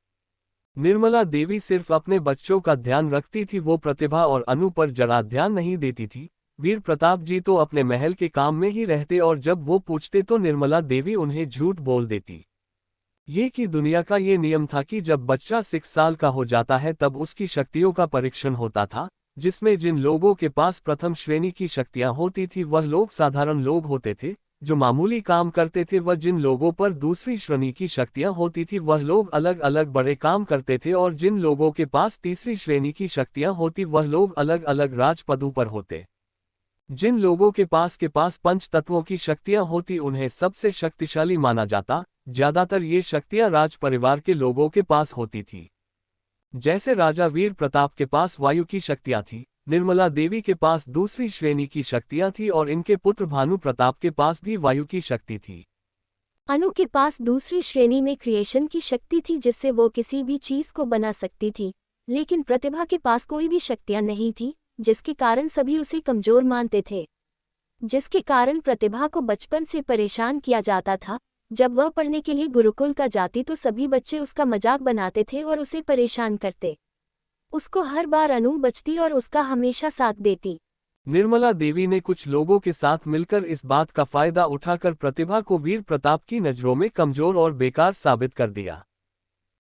निर्मला देवी सिर्फ अपने बच्चों का ध्यान रखती थी, वो प्रतिभा और अनु पर जरा ध्यान नहीं देती थी। वीर प्रताप जी तो अपने महल के काम में ही रहते और जब वो पूछते तो निर्मला देवी उन्हें झूठ बोल देती। ये कि दुनिया का ये नियम था कि जब बच्चा 6 साल का हो जाता है तब उसकी शक्तियों का परीक्षण होता था, जिसमें जिन लोगों के पास प्रथम श्रेणी की शक्तियां होती थी वह लोग साधारण लोग होते थे, जो मामूली काम करते थे वह जिन लोगों पर दूसरी श्रेणी की शक्तियां होती थी वह लोग अलग अलग बड़े काम करते थे, और जिन लोगों के पास तीसरी श्रेणी की शक्तियां होती वह लोग अलग अलग राजपदों पर होते। जिन लोगों के पास 5 तत्वों की शक्तियां होती उन्हें सबसे शक्तिशाली माना जाता। ज्यादातर ये शक्तियां राज परिवार के लोगों के पास होती थी। जैसे राजा वीर प्रताप के पास वायु की शक्तियां थी, निर्मला देवी के पास दूसरी श्रेणी की शक्तियां थी और इनके पुत्र भानु प्रताप के पास भी वायु की शक्ति थी। अनु के पास दूसरी श्रेणी में क्रिएशन की शक्ति थी, जिससे वो किसी भी चीज को बना सकती थी, लेकिन प्रतिभा के पास कोई भी शक्तियां नहीं थी, जिसके कारण सभी उसे कमजोर मानते थे, जिसके कारण प्रतिभा को बचपन से परेशान किया जाता था। जब वह पढ़ने के लिए गुरुकुल का जाती तो सभी बच्चे उसका मजाक बनाते थे और उसे परेशान करते। उसको हर बार अनु बचती और उसका हमेशा साथ देती। निर्मला देवी ने कुछ लोगों के साथ मिलकर इस बात का फायदा उठाकर प्रतिभा को वीर प्रताप की नजरों में कमजोर और बेकार साबित कर दिया।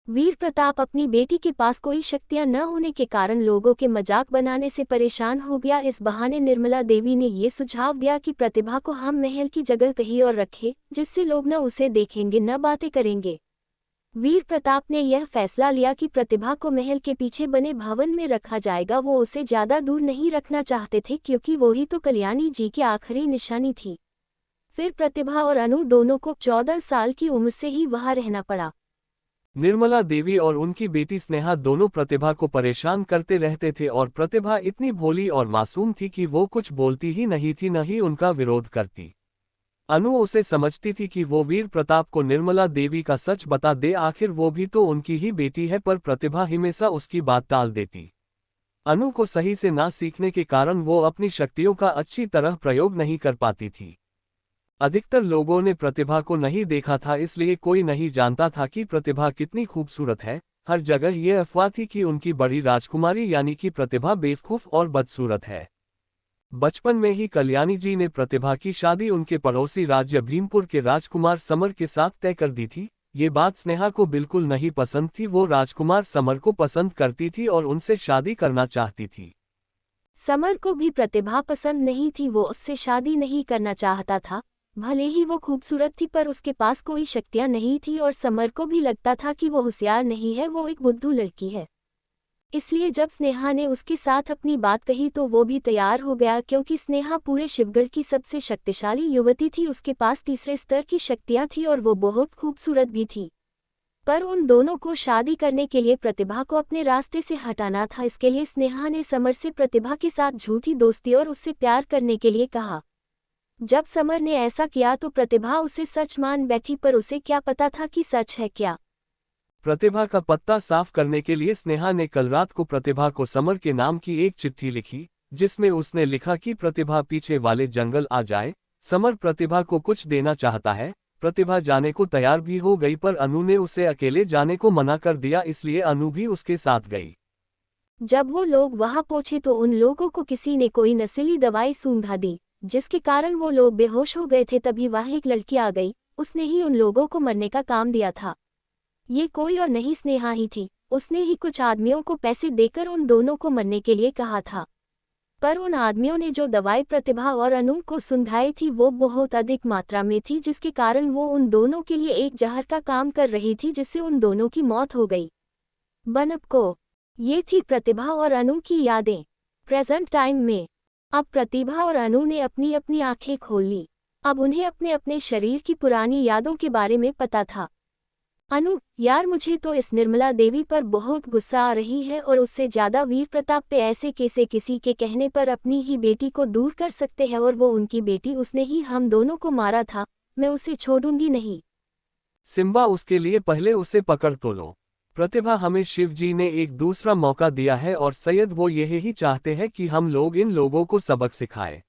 वीर प्रताप अपनी बेटी के पास कोई शक्तियां न होने के कारण लोगों के मजाक बनाने से परेशान हो गया। इस बहाने निर्मला देवी ने ये सुझाव दिया कि प्रतिभा को हम महल की जगह कहीं और रखें, जिससे लोग न उसे देखेंगे न बातें करेंगे। वीर प्रताप ने यह फैसला लिया कि प्रतिभा को महल के पीछे बने भवन में रखा जाएगा। वो उसे ज्यादा दूर नहीं रखना चाहते थे क्योंकि वो ही तो कल्याणी जी की आखिरी निशानी थी। फिर प्रतिभा और अनु दोनों को 14 साल की उम्र से ही वहां रहना पड़ा। निर्मला देवी और उनकी बेटी स्नेहा दोनों प्रतिभा को परेशान करते रहते थे और प्रतिभा इतनी भोली और मासूम थी कि वो कुछ बोलती ही नहीं थी, न ही उनका विरोध करती। अनु उसे समझती थी कि वो वीर प्रताप को निर्मला देवी का सच बता दे, आखिर वो भी तो उनकी ही बेटी है, पर प्रतिभा हमेशा उसकी बात टाल देती। अनु को सही से ना सीखने के कारण वो अपनी शक्तियों का अच्छी तरह प्रयोग नहीं कर पाती थी। अधिकतर लोगों ने प्रतिभा को नहीं देखा था, इसलिए कोई नहीं जानता था कि प्रतिभा कितनी खूबसूरत है। हर जगह ये अफवाह थी कि उनकी बड़ी राजकुमारी यानी कि प्रतिभा बेवकूफ और बदसूरत है। बचपन में ही कल्याणी जी ने प्रतिभा की शादी उनके पड़ोसी राज्य भीमपुर के राजकुमार समर के साथ तय कर दी थी। ये बात स्नेहा को बिल्कुल नहीं पसंद थी। वो राजकुमार समर को पसंद करती थी और उनसे शादी करना चाहती थी। समर को भी प्रतिभा पसंद नहीं थी, वो उससे शादी नहीं करना चाहता था। भले ही वो खूबसूरत थी पर उसके पास कोई शक्तियां नहीं थी और समर को भी लगता था कि वो होशियार नहीं है, वो एक बुद्धू लड़की है। इसलिए जब स्नेहा ने उसके साथ अपनी बात कही तो वो भी तैयार हो गया, क्योंकि स्नेहा पूरे शिवगढ़ की सबसे शक्तिशाली युवती थी। उसके पास तीसरे स्तर की शक्तियां थी और वो बहुत खूबसूरत भी थी। पर उन दोनों को शादी करने के लिए प्रतिभा को अपने रास्ते से हटाना था। इसके लिए स्नेहा ने समर से प्रतिभा के साथ झूठी दोस्ती और उससे प्यार करने के लिए कहा। जब समर ने ऐसा किया तो प्रतिभा उसे सच मान बैठी, पर उसे क्या पता था कि सच है क्या। प्रतिभा का पत्ता साफ करने के लिए स्नेहा ने कल रात को प्रतिभा को समर के नाम की एक चिट्ठी लिखी, जिसमें उसने लिखा कि प्रतिभा पीछे वाले जंगल आ जाए। समर प्रतिभा को कुछ देना चाहता है। प्रतिभा जाने को तैयार भी हो गई, पर अनु ने उसे अकेले जाने को मना कर दिया, इसलिए अनु भी उसके साथ गई। जब वो लोग वहां पहुंचे तो उन लोगों को किसी ने कोई नशीली दवाई सूंघा दी, जिसके कारण वो लोग बेहोश हो गए थे। तभी वहां एक लड़की आ गई, उसने ही उन लोगों को मरने का काम दिया था। ये कोई और नहीं, स्नेहा ही थी। उसने ही कुछ आदमियों को पैसे देकर उन दोनों को मरने के लिए कहा था। पर उन आदमियों ने जो दवाई प्रतिभा और अनु को सूंघाई थी वो बहुत अधिक मात्रा में थी, जिसके कारण वो उन दोनों के लिए एक जहर का काम कर रही थी, जिससे उन दोनों की मौत हो गई। बनप को ये थी प्रतिभा और अनु की यादें प्रेजेंट टाइम में। अब प्रतिभा और अनु ने अपनी अपनी आंखें खोल ली। अब उन्हें अपने अपने शरीर की पुरानी यादों के बारे में पता था। अनु, यार मुझे तो इस निर्मला देवी पर बहुत गुस्सा आ रही है, और उससे ज्यादा वीर प्रताप पे ऐसे कैसे किसी के कहने पर अपनी ही बेटी को दूर कर सकते हैं, और वो उनकी बेटी, उसने ही हम दोनों को मारा था। मैं उसे छोड़ूंगी नहीं। सिम्बा, उसके लिए पहले उसे पकड़ तो लो। प्रतिभा, हमें शिव जी ने एक दूसरा मौका दिया है और सैयद वो यही ही चाहते हैं कि हम लोग इन लोगों को सबक सिखाएं।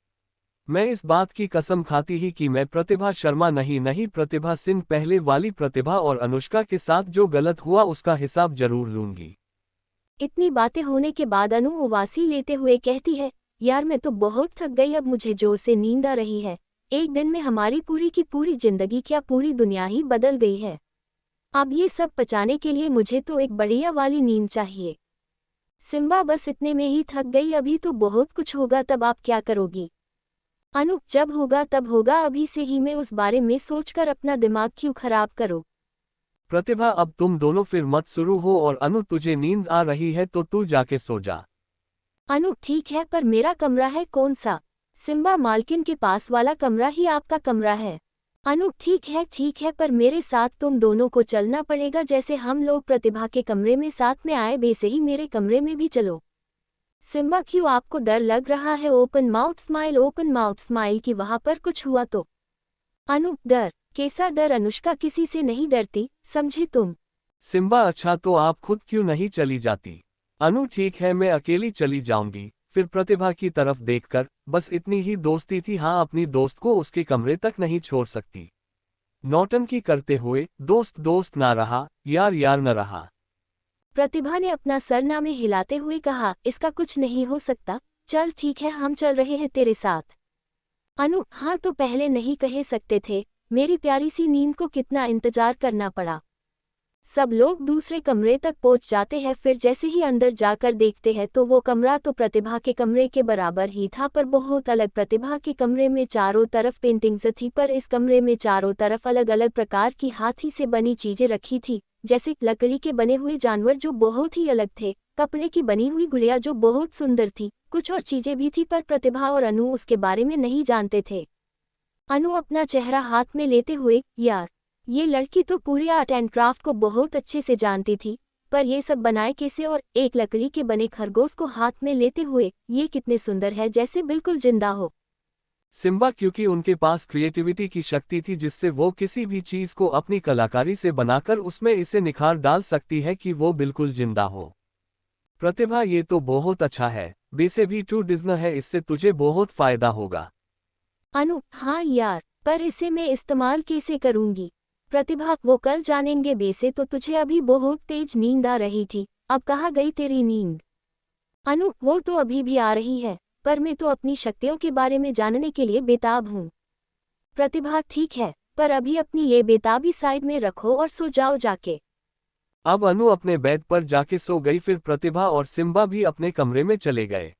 मैं इस बात की कसम खाती ही कि मैं प्रतिभा शर्मा नहीं प्रतिभा सिंह, पहले वाली प्रतिभा और अनुष्का के साथ जो गलत हुआ उसका हिसाब जरूर लूंगी। इतनी बातें होने के बाद अनु उबासी लेते हुए कहती है, यार मैं तो बहुत थक गई, अब मुझे जोर से नींद आ रही है। एक दिन में हमारी पूरी की पूरी जिंदगी, क्या पूरी दुनिया ही बदल गई है। अब ये सब पचाने के लिए मुझे तो एक बढ़िया वाली नींद चाहिए। सिम्बा, बस इतने में ही थक गई, अभी तो बहुत कुछ होगा, तब आप क्या करोगी। अनु, जब होगा तब होगा, अभी से ही मैं उस बारे में सोचकर अपना दिमाग क्यों खराब करो। प्रतिभा, अब तुम दोनों फिर मत शुरू हो, और अनु तुझे नींद आ रही है तो तू जाके सो जा। अनु, ठीक है, पर मेरा कमरा है कौन सा। सिम्बा, मालकिन के पास वाला कमरा ही आपका कमरा है। अनु, ठीक है, पर मेरे साथ तुम दोनों को चलना पड़ेगा। जैसे हम लोग प्रतिभा के कमरे में साथ में आए, वैसे ही मेरे कमरे में भी चलो। सिम्बा, क्यों, आपको डर लग रहा है। ओपन माउथ स्माइल कि वहां पर कुछ हुआ तो। अनु, डर, कैसा डर। अनुष्का किसी से नहीं डरती, समझे तुम। सिम्बा, अच्छा तो आप खुद क्यों नहीं चली जाती। अनु, ठीक है, मैं अकेली चली जाऊंगी। फिर प्रतिभा की तरफ देखकर, बस इतनी ही दोस्ती थी, हाँ, अपनी दोस्त को उसके कमरे तक नहीं छोड़ सकती। नौटंकी करते हुए, दोस्त दोस्त ना रहा, यार यार न रहा। प्रतिभा ने अपना सरनामे हिलाते हुए कहा, इसका कुछ नहीं हो सकता। चल ठीक है, हम चल रहे हैं तेरे साथ। अनु, हाँ तो पहले नहीं कह सकते थे। मेरी प्यारी सी नींद को कितना इंतजार करना पड़ा। सब लोग दूसरे कमरे तक पहुंच जाते हैं, फिर जैसे ही अंदर जाकर देखते हैं तो वो कमरा तो प्रतिभा के कमरे के बराबर ही था, पर बहुत अलग। प्रतिभा के कमरे में चारों तरफ पेंटिंग्स थी, पर इस कमरे में चारों तरफ अलग अलग प्रकार की हाथी से बनी चीजें रखी थी, जैसे लकड़ी के बने हुए जानवर जो बहुत ही अलग थे, कपड़े की बनी हुई गुड़िया जो बहुत सुंदर थी, कुछ और चीजें भी थी, पर प्रतिभा और अनु उसके बारे में नहीं जानते थे। अनु अपना चेहरा हाथ में लेते हुए, यार ये लड़की तो पूरे आर्ट एंड क्राफ्ट को बहुत अच्छे से जानती थी, पर ये सब बनाए कैसे। और एक लकड़ी के बने खरगोश को हाथ में लेते हुए, ये कितने सुंदर है, जैसे बिल्कुल जिंदा हो। सिम्बा, क्योंकि उनके पास क्रिएटिविटी की शक्ति थी, जिससे वो किसी भी चीज को अपनी कलाकारी से बनाकर उसमें इसे निखार डाल सकती है कि वो बिल्कुल जिंदा हो। प्रतिभा, ये तो बहुत अच्छा है, वैसे भी टू डिज्नी है, इससे तुझे बहुत फायदा होगा। अनु, हाँ यार, पर इसे मैं इस्तेमाल कैसे करूंगी। प्रतिभा, वो कल जानेंगे, वैसे तो तुझे अभी बहुत तेज नींद आ रही थी, अब कहाँ गई तेरी नींद। अनु, वो तो अभी भी आ रही है, पर मैं तो अपनी शक्तियों के बारे में जानने के लिए बेताब हूँ। प्रतिभा, ठीक है, पर अभी अपनी ये बेताबी साइड में रखो और सो जाओ जाके। अब अनु अपने बेड पर जाके सो गई। फिर प्रतिभा और सिम्बा भी अपने कमरे में चले गए।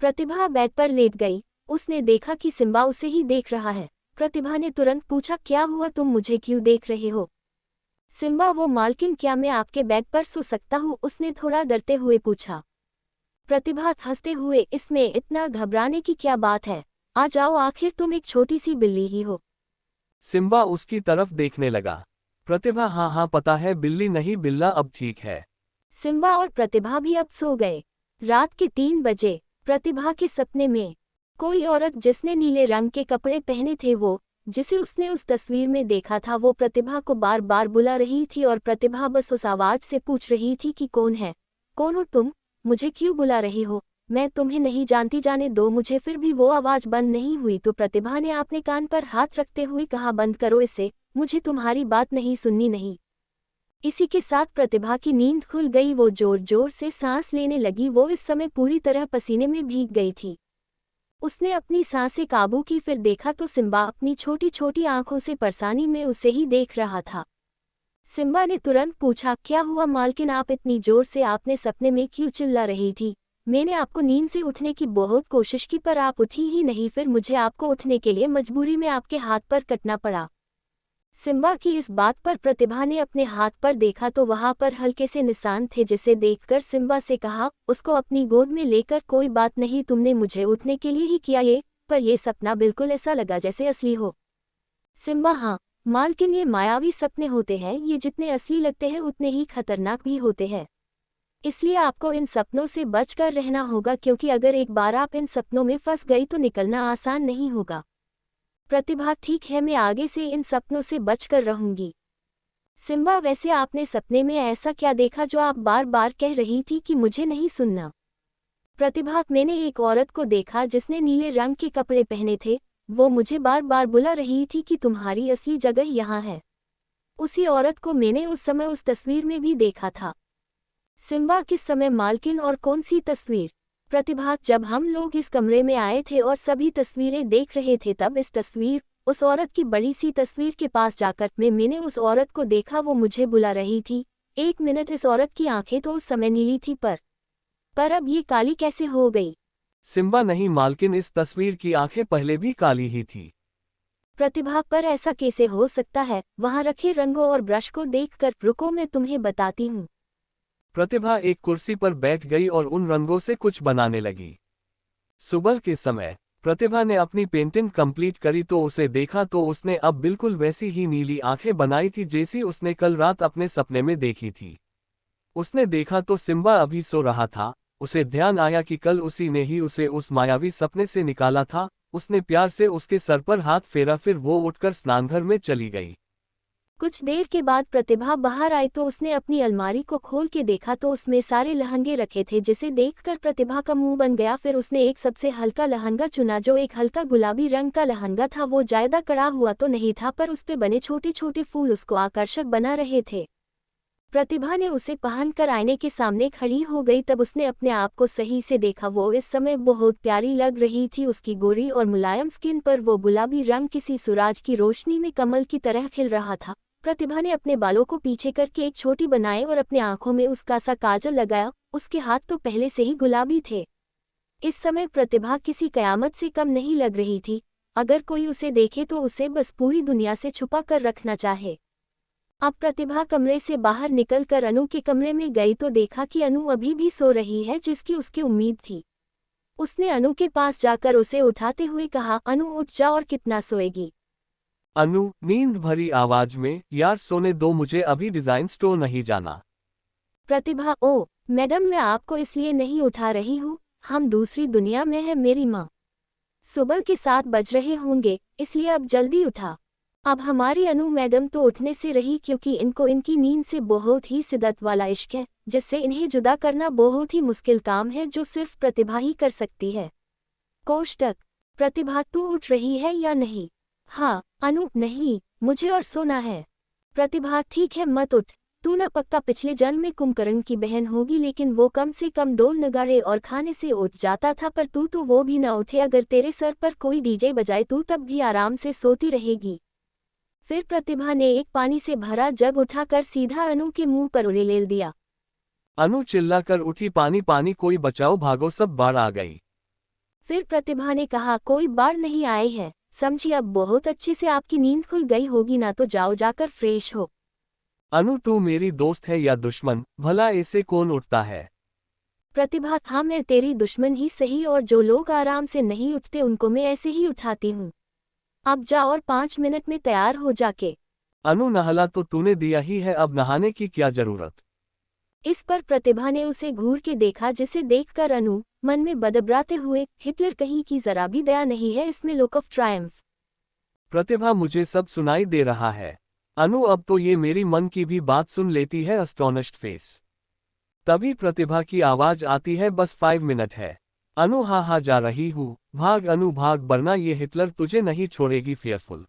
प्रतिभा बेड पर लेट गई। उसने देखा कि सिम्बा उसे ही देख रहा है। प्रतिभा ने तुरंत पूछा, क्या हुआ, तुम मुझे क्यों देख रहे हो? सिम्बा, वो मालकिन, क्या मैं आपके बेड पर सो सकता हूँ? उसने थोड़ा डरते हुए पूछा। प्रतिभा हंसते हुए, इसमें इतना घबराने की क्या बात है, आ जाओ, आखिर तुम एक छोटी सी बिल्ली ही हो। सिम्बा उसकी तरफ देखने लगा। प्रतिभा, हाँ हाँ पता है, बिल्ली नहीं बिल्ला, अब ठीक है। सिम्बा और प्रतिभा भी अब सो गए। रात के 3 बजे प्रतिभा के सपने में कोई औरत जिसने नीले रंग के कपड़े पहने थे, वो जिसे उसने उस तस्वीर में देखा था, वो प्रतिभा को बार बार बुला रही थी और प्रतिभा बस उस आवाज से पूछ रही थी कि कौन है, कौन हो तुम, मुझे क्यों बुला रही हो, मैं तुम्हें नहीं जानती, जाने दो मुझे। फिर भी वो आवाज बंद नहीं हुई तो प्रतिभा ने अपने कान पर हाथ रखते हुए कहा, बंद करो इसे, मुझे तुम्हारी बात नहीं सुननी नहीं। इसी के साथ प्रतिभा की नींद खुल गई। वो जोर जोर से सांस लेने लगी। वो इस समय पूरी तरह पसीने में भीग गई थी। उसने अपनी सांसें काबू की। फिर देखा तो सिम्बा अपनी छोटी छोटी आंखों से परेशानी में उसे ही देख रहा था। सिम्बा ने तुरंत पूछा, क्या हुआ मालकिन, आप इतनी जोर से आपने सपने में क्यों चिल्ला रही थी? मैंने आपको नींद से उठने की बहुत कोशिश की पर आप उठी ही नहीं, फिर मुझे आपको उठने के लिए मजबूरी में आपके हाथ पर कटना पड़ा। सिम्बा की इस बात पर प्रतिभा ने अपने हाथ पर देखा तो वहां पर हल्के से निशान थे, जिसे देखकर सिम्बा से कहा, उसको अपनी गोद में लेकर, कोई बात नहीं, तुमने मुझे उठने के लिए ही किया ये, पर यह सपना बिल्कुल ऐसा लगा जैसे असली हो। सिम्बा, हाँ मालकिन, ये मायावी सपने होते हैं, ये जितने असली लगते हैं उतने ही खतरनाक भी होते हैं, इसलिए आपको इन सपनों से बचकर रहना होगा, क्योंकि अगर एक बार आप इन सपनों में फंस गई तो निकलना आसान नहीं होगा। प्रतिभा, ठीक है, मैं आगे से इन सपनों से बचकर रहूंगी। सिम्बा, वैसे आपने सपने में ऐसा क्या देखा जो आप बार बार कह रही थी कि मुझे नहीं सुनना? प्रतिभा, मैंने एक औरत को देखा जिसने नीले रंग के कपड़े पहने थे, वो मुझे बार बार बुला रही थी कि तुम्हारी असली जगह यहाँ है। उसी औरत को मैंने उस समय उस तस्वीर में भी देखा था। सिम्बा, किस समय मालकिन, और कौन सी तस्वीर? प्रतिभा, जब हम लोग इस कमरे में आए थे और सभी तस्वीरें देख रहे थे, तब इस तस्वीर, उस औरत की बड़ी सी तस्वीर के पास जाकर मैंने उस औरत को देखा, वो मुझे बुला रही थी। 1 मिनट, इस औरत की आंखें तो उस समय नीली थी, पर अब ये काली कैसे हो गई? सिम्बा, नहीं मालकिन, इस तस्वीर की आंखें पहले भी काली ही थी। प्रतिभा, पर ऐसा कैसे हो सकता है? वहां रखे रंगों और ब्रश को देखकर, रुको मैं तुम्हें बताती हूँ। प्रतिभा एक कुर्सी पर बैठ गई और उन रंगों से कुछ बनाने लगी। सुबह के समय प्रतिभा ने अपनी पेंटिंग कंप्लीट करी तो उसे देखा तो उसने अब बिल्कुल वैसी ही नीली आंखें बनाई थी जैसी उसने कल रात अपने सपने में देखी थी। उसने देखा तो सिम्बा अभी सो रहा था। उसे ध्यान आया कि कल उसी ने ही उसे उस मायावी सपने से निकाला था। उसने प्यार से उसके सर पर हाथ फेरा, फिर वो उठकर स्नानघर में चली गई। कुछ देर के बाद प्रतिभा बाहर आई तो उसने अपनी अलमारी को खोल के देखा तो उसमें सारे लहंगे रखे थे, जिसे देखकर प्रतिभा का मुंह बन गया। फिर उसने एक सबसे हल्का लहंगा चुना, जो एक हल्का गुलाबी रंग का लहंगा था। वो ज्यादा कड़ा हुआ तो नहीं था, पर उस पे बने छोटे छोटे फूल उसको आकर्षक बना रहे थे। प्रतिभा ने उसे पहनकर आईने के सामने खड़ी हो गई। तब उसने अपने आप को सही से देखा। वो इस समय बहुत प्यारी लग रही थी। उसकी गोरी और मुलायम स्किन पर वो गुलाबी रंग किसी सूरज की रोशनी में कमल की तरह खिल रहा था। प्रतिभा ने अपने बालों को पीछे करके एक छोटी बनाए और अपने आंखों में उसका सा काजल लगाया। उसके हाथ तो पहले से ही गुलाबी थे। इस समय प्रतिभा किसी कयामत से कम नहीं लग रही थी। अगर कोई उसे देखे तो उसे बस पूरी दुनिया से छुपा कर रखना चाहे। अब प्रतिभा कमरे से बाहर निकलकर अनु के कमरे में गई तो देखा कि अनु अभी भी सो रही है, जिसकी उसकी उम्मीद थी। उसने अनु के पास जाकर उसे उठाते हुए कहा, अनु उठ जा, और कितना सोएगी? अनु नींद भरी आवाज में, यार सोने दो मुझे, अभी डिजाइन स्टोर नहीं जाना। प्रतिभा, ओ मैडम, मैं आपको इसलिए नहीं उठा रही हूँ, हम दूसरी दुनिया में हैं मेरी माँ। सुबह के 7 बज रहे होंगे, इसलिए अब जल्दी उठा। अब हमारी अनु मैडम तो उठने से रही, क्योंकि इनको इनकी नींद से बहुत ही शिद्दत वाला इश्क है, जिससे इन्हें जुदा करना बहुत ही मुश्किल काम है, जो सिर्फ प्रतिभा ही कर सकती है। कोष्टक। प्रतिभा, तू उठ रही है या नहीं? हाँ। अनु, नहीं, मुझे और सोना है। प्रतिभा, ठीक है, मत उठ। तू न पक्का पिछले जन्म में कुंभकर्ण की बहन होगी, लेकिन वो कम से कम ढोल नगाड़े और खाने से उठ जाता था, पर तू तो वो भी न उठे। अगर तेरे सर पर कोई डीजे बजाए तू तब भी आराम से सोती रहेगी। फिर प्रतिभा ने एक पानी से भरा जग उठाकर सीधा अनु के मुंह पर उड़ेल दिया। अनु चिल्लाकर उठी, पानी पानी, कोई बचाओ, भागो, सब बाढ़ आ गई। फिर प्रतिभा ने कहा, कोई बाढ़ नहीं आई है समझी, अब बहुत अच्छे से आपकी नींद खुल गई होगी ना, तो जाओ जाकर फ्रेश हो। अनु, तू मेरी दोस्त है या दुश्मन, भला ऐसे कौन उठता है? प्रतिभा, हाँ मैं तेरी दुश्मन ही सही, और जो लोग आराम से नहीं उठते उनको मैं ऐसे ही उठाती हूँ। अब जा और 5 मिनट में तैयार हो जाके। अनु, नहला तो तूने दिया ही है, अब नहाने की क्या जरूरत? इस पर प्रतिभा ने उसे घूर के देखा, जिसे देखकर अनु मन में बदबराते हुए, हिटलर कहीं की जरा भी दया नहीं है इसमें, लुक ऑफ ट्रायम्फ। प्रतिभा, मुझे सब सुनाई दे रहा है। अनु, अब तो ये मेरी मन की भी बात सुन लेती है, अस्टोनिश्ड फेस। तभी प्रतिभा की आवाज आती है, बस 5 मिनट है। अनु, हाँ जा रही हूँ, भाग अनु भाग, वरना ये हिटलर तुझे नहीं छोड़ेगी, फेयरफुल।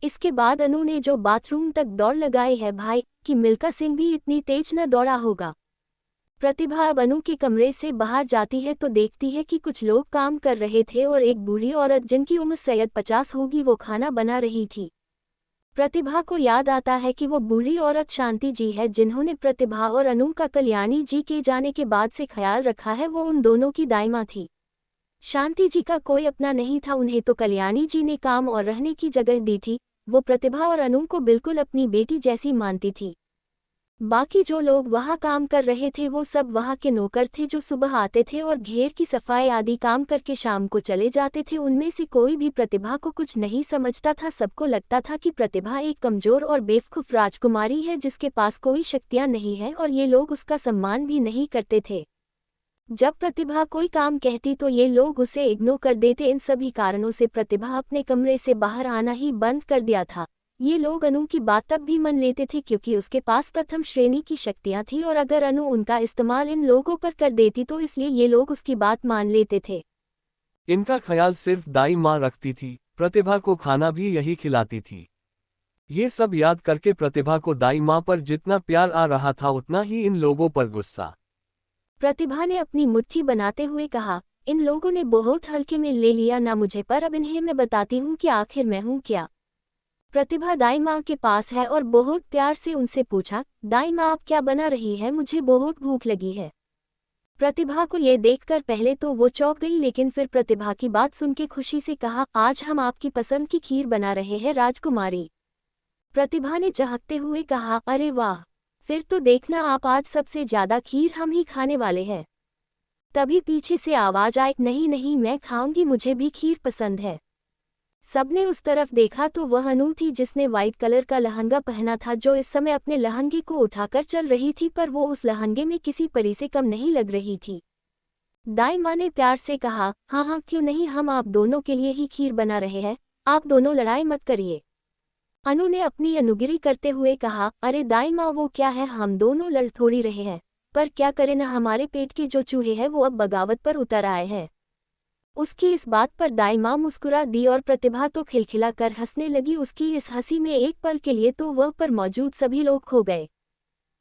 इसके बाद अनु ने जो बाथरूम तक दौड़ लगाई है भाई, कि मिल्का सिंह भी इतनी तेज न दौड़ा होगा। प्रतिभा अब अनु के कमरे से बाहर जाती है तो देखती है कि कुछ लोग काम कर रहे थे और एक बूढ़ी औरत जिनकी उम्र शायद 50 होगी वो खाना बना रही थी। प्रतिभा को याद आता है कि वो बूढ़ी औरत शांति जी है, जिन्होंने प्रतिभा और अनु का कल्याणी जी के जाने के बाद से ख्याल रखा है, वो उन दोनों की दाइमा थी। शांति जी का कोई अपना नहीं था, उन्हें तो कल्याणी जी ने काम और रहने की जगह दी थी। वो प्रतिभा और अनु को बिल्कुल अपनी बेटी जैसी मानती थी। बाकी जो लोग वहाँ काम कर रहे थे वो सब वहाँ के नौकर थे, जो सुबह आते थे और घेर की सफाई आदि काम करके शाम को चले जाते थे। उनमें से कोई भी प्रतिभा को कुछ नहीं समझता था। सबको लगता था कि प्रतिभा एक कमजोर और बेवकूफ राजकुमारी है जिसके पास कोई शक्तियाँ नहीं है, और ये लोग उसका सम्मान भी नहीं करते थे। जब प्रतिभा कोई काम कहती तो ये लोग उसे इग्नोर कर देते। इन सभी कारणों से प्रतिभा अपने कमरे से बाहर आना ही बंद कर दिया था। ये लोग अनु की बात तब भी मान लेते थे क्योंकि उसके पास प्रथम श्रेणी की शक्तियां थी, और अगर अनु उनका इस्तेमाल इन लोगों पर कर देती तो इसलिए ये लोग उसकी बात मान लेते थे। इनका ख्याल सिर्फ दाई माँ रखती थी, प्रतिभा को खाना भी यही खिलाती थी। ये सब याद करके प्रतिभा को दाई माँ पर जितना प्यार आ रहा था उतना ही इन लोगों पर गुस्सा। प्रतिभा ने अपनी मुट्ठी बनाते हुए कहा, इन लोगों ने बहुत हल्के में ले लिया ना मुझे, पर अब इन्हें मैं बताती हूँ कि आखिर मैं हूँ क्या। प्रतिभा दाई माँ के पास है और बहुत प्यार से उनसे पूछा, दाई माँ आप क्या बना रही है, मुझे बहुत भूख लगी है। प्रतिभा को ये देखकर पहले तो वो चौंक गई, लेकिन फिर प्रतिभा की बात सुन के खुशी से कहा, आज हम आपकी पसंद की खीर बना रहे हैं राजकुमारी। प्रतिभा ने चहकते हुए कहा, अरे वाह, फिर तो देखना आप आज सबसे ज्यादा खीर हम ही खाने वाले हैं। तभी पीछे से आवाज आई, नहीं नहीं मैं खाऊंगी, मुझे भी खीर पसंद है। सबने उस तरफ देखा तो वह अनु थी जिसने व्हाइट कलर का लहंगा पहना था, जो इस समय अपने लहंगे को उठाकर चल रही थी, पर वो उस लहंगे में किसी परी से कम नहीं लग रही थी। दाई माँ ने प्यार से कहा, हाँ क्यों नहीं, हम आप दोनों के लिए ही खीर बना रहे हैं, आप दोनों लड़ाई मत करिए। अनु ने अपनी अनुगिरी करते हुए कहा, अरे दाई माँ वो क्या है, हम दोनों लड़ थोड़ी रहे हैं, पर क्या करें ना, हमारे पेट के जो चूहे हैं वो अब बगावत पर उतर आए हैं। उसकी इस बात पर दाई माँ मुस्कुरा दी और प्रतिभा तो खिलखिला कर हंसने लगी। उसकी इस हंसी में एक पल के लिए तो वह पर मौजूद सभी लोग खो गए।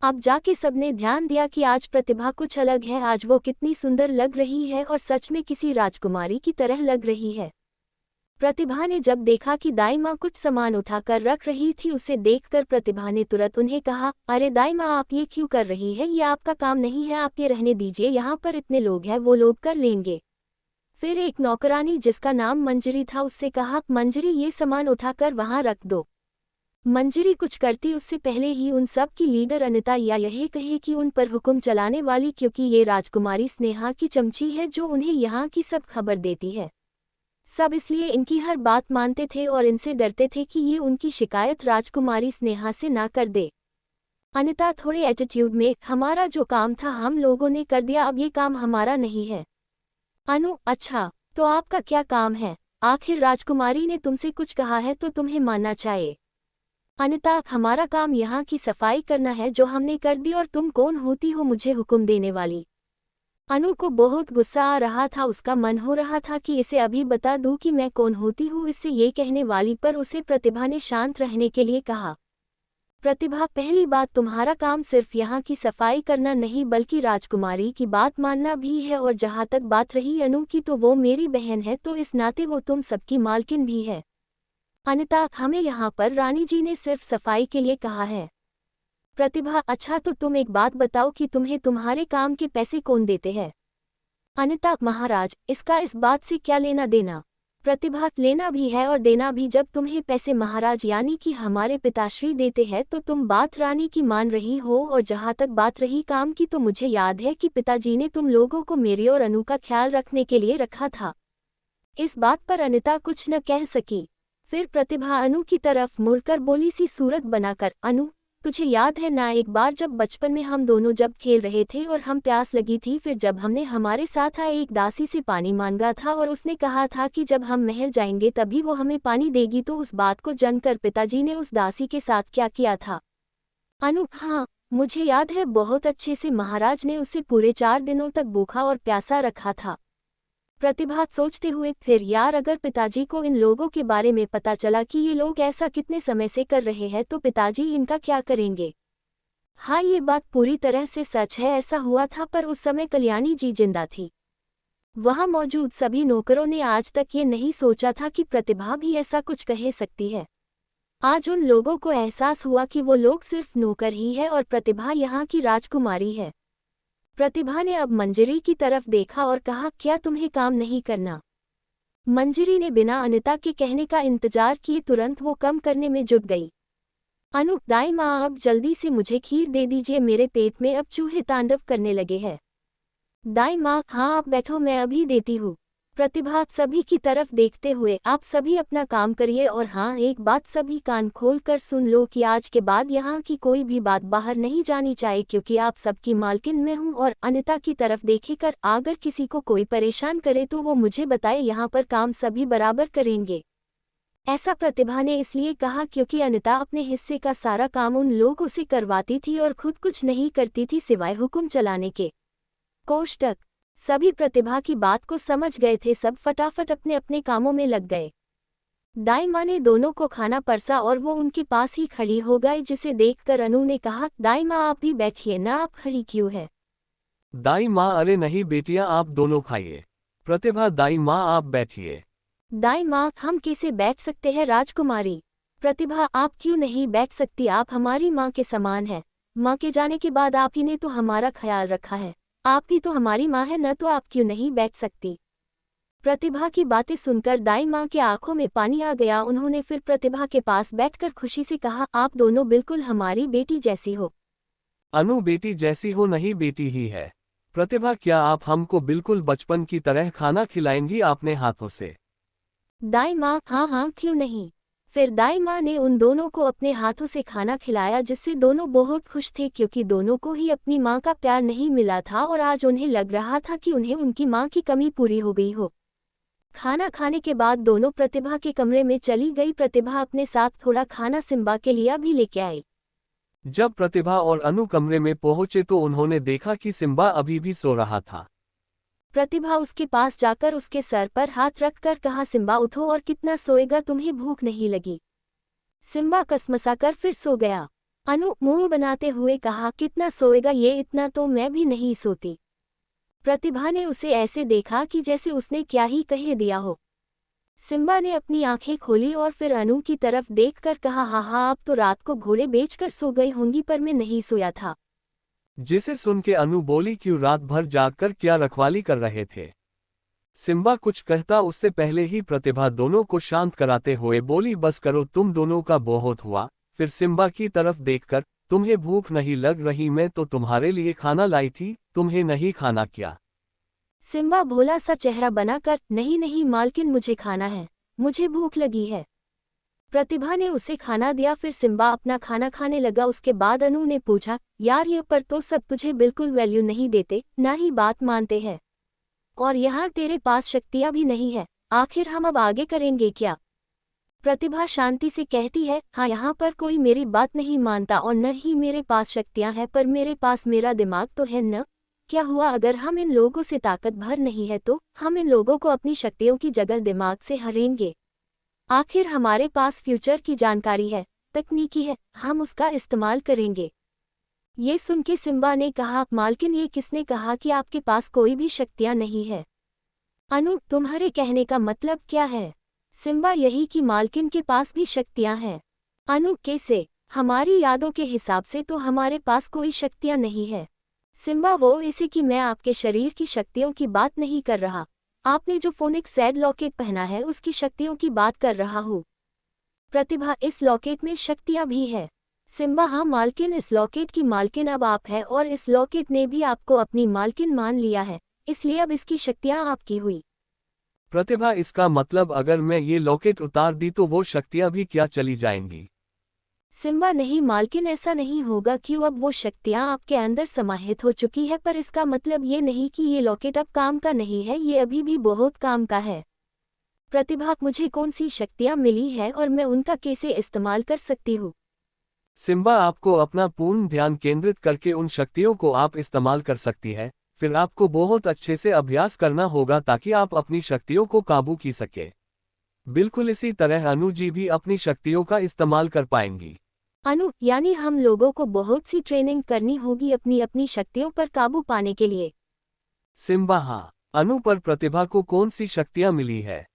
अब जाके सबने ध्यान दिया कि आज प्रतिभा कुछ अलग है, आज वो कितनी सुंदर लग रही है और सच में किसी राजकुमारी की तरह लग रही है। प्रतिभा ने जब देखा कि दाई माँ कुछ सामान उठाकर रख रही थी, उसे देखकर प्रतिभा ने तुरंत उन्हें कहा, अरे दाई माँ आप ये क्यों कर रही है, ये आपका काम नहीं है, आप ये रहने दीजिए, यहाँ पर इतने लोग हैं वो लोग कर लेंगे। फिर एक नौकरानी जिसका नाम मंजरी था उससे कहा, मंजरी ये सामान उठाकर वहां रख दो। मंजरी कुछ करती उससे पहले ही उन सब की लीडर अनिता या यही कहे कि उन पर हुक्म चलाने वाली, क्योंकि ये राजकुमारी स्नेहा की चमची है जो उन्हें यहाँ की सब खबर देती है। सब इसलिए इनकी हर बात मानते थे और इनसे डरते थे कि ये उनकी शिकायत राजकुमारी स्नेहा से ना कर दे। अनिता थोड़े एटीट्यूड में, हमारा जो काम था हम लोगों ने कर दिया, अब ये काम हमारा नहीं है। अनु, अच्छा तो आपका क्या काम है, आखिर राजकुमारी ने तुमसे कुछ कहा है तो तुम्हें मानना चाहिए। अनिता, हमारा काम यहाँ की सफाई करना है जो हमने कर दी, और तुम कौन होती हो मुझे हुक्म देने वाली। अनु को बहुत गुस्सा आ रहा था, उसका मन हो रहा था कि इसे अभी बता दूं कि मैं कौन होती हूँ इससे ये कहने वाली, पर उसे प्रतिभा ने शांत रहने के लिए कहा। प्रतिभा, पहली बात तुम्हारा काम सिर्फ यहाँ की सफाई करना नहीं बल्कि राजकुमारी की बात मानना भी है, और जहाँ तक बात रही अनु की तो वो मेरी बहन है, तो इस नाते वो तुम सबकी मालकिन भी है। अनिता, हमें यहाँ पर रानी जी ने सिर्फ सफाई के लिए कहा है। प्रतिभा, अच्छा तो तुम एक बात बताओ कि तुम्हें तुम्हारे काम के पैसे कौन देते हैं? अनिता, महाराज, इसका इस बात से क्या लेना देना? प्रतिभा, लेना भी है और देना भी। जब तुम्हें पैसे महाराज यानी कि हमारे पिताश्री देते हैं तो तुम बात रानी की मान रही हो, और जहाँ तक बात रही काम की, तो मुझे याद है कि पिताजी ने तुम लोगों को मेरे और अनु का ख्याल रखने के लिए रखा था। इस बात पर अनिता कुछ न कह सकी। फिर प्रतिभा अनु की तरफ मुड़कर बोली सी सूरत बनाकर, अनु, तुझे याद है ना एक बार जब बचपन में हम दोनों जब खेल रहे थे और हम प्यास लगी थी, फिर जब हमने हमारे साथ आए एक दासी से पानी मांगा था और उसने कहा था कि जब हम महल जाएंगे तभी वो हमें पानी देगी, तो उस बात को जानकर पिताजी ने उस दासी के साथ क्या किया था? अनु, हाँ, मुझे याद है बहुत अच्छे से। महाराज ने उसे पूरे 4 दिनों तक भूखा और प्यासा रखा था। प्रतिभा सोचते हुए, फिर यार अगर पिताजी को इन लोगों के बारे में पता चला कि ये लोग ऐसा कितने समय से कर रहे हैं तो पिताजी इनका क्या करेंगे? हाँ, ये बात पूरी तरह से सच है, ऐसा हुआ था, पर उस समय कल्याणी जी जिंदा थी। वहां मौजूद सभी नौकरों ने आज तक ये नहीं सोचा था कि प्रतिभा भी ऐसा कुछ कह सकती है। आज उन लोगों को एहसास हुआ कि वो लोग सिर्फ नौकर ही है और प्रतिभा यहाँ की राजकुमारी है। प्रतिभा ने अब मंजरी की तरफ देखा और कहा, क्या तुम्हें काम नहीं करना? मंजरी ने बिना अनिता के कहने का इंतजार किए तुरंत वो कम करने में जुट गई। अनु, दाई माँ, अब जल्दी से मुझे खीर दे दीजिए, मेरे पेट में अब चूहे तांडव करने लगे हैं। दाई माँ, हाँ आप बैठो, मैं अभी देती हूँ। प्रतिभा सभी की तरफ देखते हुए, आप सभी अपना काम करिए, और हाँ एक बात सभी कान खोल कर सुन लो कि आज के बाद यहाँ की कोई भी बात बाहर नहीं जानी चाहिए, क्योंकि आप सबकी मालकिन मैं हूँ। और अनिता की तरफ देखकर, अगर किसी को कोई परेशान करे तो वो मुझे बताए, यहाँ पर काम सभी बराबर करेंगे। ऐसा प्रतिभा ने इसलिए कहा क्योंकि अनिता अपने हिस्से का सारा काम उन लोगों से करवाती थी और खुद कुछ नहीं करती थी सिवाय हुक्म चलाने के। कोष्टक सभी प्रतिभा की बात को समझ गए थे, सब फटाफट अपने अपने कामों में लग गए। दाई माँ ने दोनों को खाना परसा और वो उनके पास ही खड़ी हो गई, जिसे देखकर अनु ने कहा, दाई माँ आप भी बैठिए ना, आप खड़ी क्यों है? दाई माँ, अरे नहीं बेटियां, आप दोनों खाइए। प्रतिभा, दाई माँ आप बैठिए। दाई माँ, हम कैसे बैठ सकते हैं राजकुमारी? प्रतिभा, आप क्यों नहीं बैठ सकती? आप हमारी माँ के समान है। माँ के जाने के बाद आप ही ने तो हमारा ख्याल रखा है, आप ही तो हमारी माँ है न, तो आप क्यों नहीं बैठ सकती? प्रतिभा की बातें सुनकर दाई माँ के आंखों में पानी आ गया। उन्होंने फिर प्रतिभा के पास बैठकर खुशी से कहा, आप दोनों बिल्कुल हमारी बेटी जैसी हो। अनु, बेटी जैसी हो नहीं, बेटी ही है। प्रतिभा, क्या आप हमको बिल्कुल बचपन की तरह खाना खिलाएंगी अपने हाथों से? दाई माँ, हाँ हाँ क्यों नहीं। फिर दाई माँ ने उन दोनों को अपने हाथों से खाना खिलाया, जिससे दोनों बहुत खुश थे, क्योंकि दोनों को ही अपनी माँ का प्यार नहीं मिला था और आज उन्हें लग रहा था कि उन्हें उनकी माँ की कमी पूरी हो गई हो। खाना खाने के बाद दोनों प्रतिभा के कमरे में चली गई। प्रतिभा अपने साथ थोड़ा खाना सिम्बा के लिए भी लेके आई। जब प्रतिभा और अनु कमरे में पहुंचे तो उन्होंने देखा कि सिम्बा अभी भी सो रहा था। प्रतिभा उसके पास जाकर उसके सर पर हाथ रखकर कहा, सिम्बा उठो, और कितना सोएगा, तुम्हें भूख नहीं लगी? सिम्बा कसमसाकर फिर सो गया। अनु मुंह बनाते हुए कहा, कितना सोएगा, ये इतना तो मैं भी नहीं सोती। प्रतिभा ने उसे ऐसे देखा कि जैसे उसने क्या ही कह दिया हो। सिम्बा ने अपनी आंखें खोली और फिर अनु की तरफ देखकर कहा, हाँ हाँ, आप तो रात को घोड़े बेचकर सो गई होंगी, पर मैं नहीं सोया था। जिसे सुन के अनु बोली, क्यों रात भर जागकर क्या रखवाली कर रहे थे? सिम्बा कुछ कहता उससे पहले ही प्रतिभा दोनों को शांत कराते हुए बोली, बस करो, तुम दोनों का बहुत हुआ। फिर सिम्बा की तरफ देखकर, तुम्हें भूख नहीं लग रही? मैं तो तुम्हारे लिए खाना लाई थी, तुम्हें नहीं खाना क्या? सिम्बा भोला सा चेहरा बनाकर, नहीं नहीं मालकिन, मुझे खाना है, मुझे भूख लगी है। प्रतिभा ने उसे खाना दिया। फिर सिम्बा अपना खाना खाने लगा। उसके बाद अनु ने पूछा, यार ये पर तो सब तुझे बिल्कुल वैल्यू नहीं देते, ना ही बात मानते हैं, और यहाँ तेरे पास शक्तियाँ भी नहीं है, आखिर हम अब आगे करेंगे क्या? प्रतिभा शांति से कहती है, हाँ यहाँ पर कोई मेरी बात नहीं मानता और न ही मेरे पास शक्तियाँ हैं, पर मेरे पास मेरा दिमाग तो है न। क्या हुआ अगर हम इन लोगों से ताकत भर नहीं है तो हम इन लोगों को अपनी शक्तियों की जगह दिमाग से हरेंगे। आखिर हमारे पास फ्यूचर की जानकारी है, तकनीकी है, हम उसका इस्तेमाल करेंगे। ये सुन के सिम्बा ने कहा, मालकिन ये किसने कहा कि आपके पास कोई भी शक्तियाँ नहीं है? अनु, तुम्हारे कहने का मतलब क्या है? सिम्बा यही कि मालकिन के पास भी शक्तियां हैं। अनु कैसे? हमारी यादों के हिसाब से तो हमारे पास कोई शक्तियां नहीं है। सिम्बा वो इसे कि मैं आपके शरीर की शक्तियों की बात नहीं कर रहा। आपने जो फोनिक्स सैड लॉकेट पहना है उसकी शक्तियों की बात कर रहा हूँ। प्रतिभा इस लॉकेट में शक्तियां भी है। सिम्बा हाँ मालकिन, इस लॉकेट की मालकिन अब आप है और इस लॉकेट ने भी आपको अपनी मालकिन मान लिया है, इसलिए अब इसकी शक्तियां आपकी हुई। प्रतिभा इसका मतलब अगर मैं ये लॉकेट उतार दी तो वो शक्तियां भी क्या चली जाएंगी? सिम्बा नहीं मालकिन, ऐसा नहीं होगा क्यों, अब वो शक्तियां आपके अंदर समाहित हो चुकी है, पर इसका मतलब ये नहीं कि ये लॉकेट अब काम का नहीं है, ये अभी भी बहुत काम का है। प्रतिभा मुझे कौन सी शक्तियां मिली है और मैं उनका कैसे इस्तेमाल कर सकती हूँ? सिम्बा आपको अपना पूर्ण ध्यान केंद्रित करके उन शक्तियों को आप इस्तेमाल कर सकती है, फिर आपको बहुत अच्छे से अभ्यास करना होगा ताकि आप अपनी शक्तियों को काबू की सके। बिल्कुल इसी तरह अनु जी भी अपनी शक्तियों का इस्तेमाल कर पाएंगी। अनु यानी हम लोगों को बहुत सी ट्रेनिंग करनी होगी अपनी अपनी शक्तियों पर काबू पाने के लिए। सिम्बा हाँ, अनु पर प्रतिभा को कौन सी शक्तियां मिली है?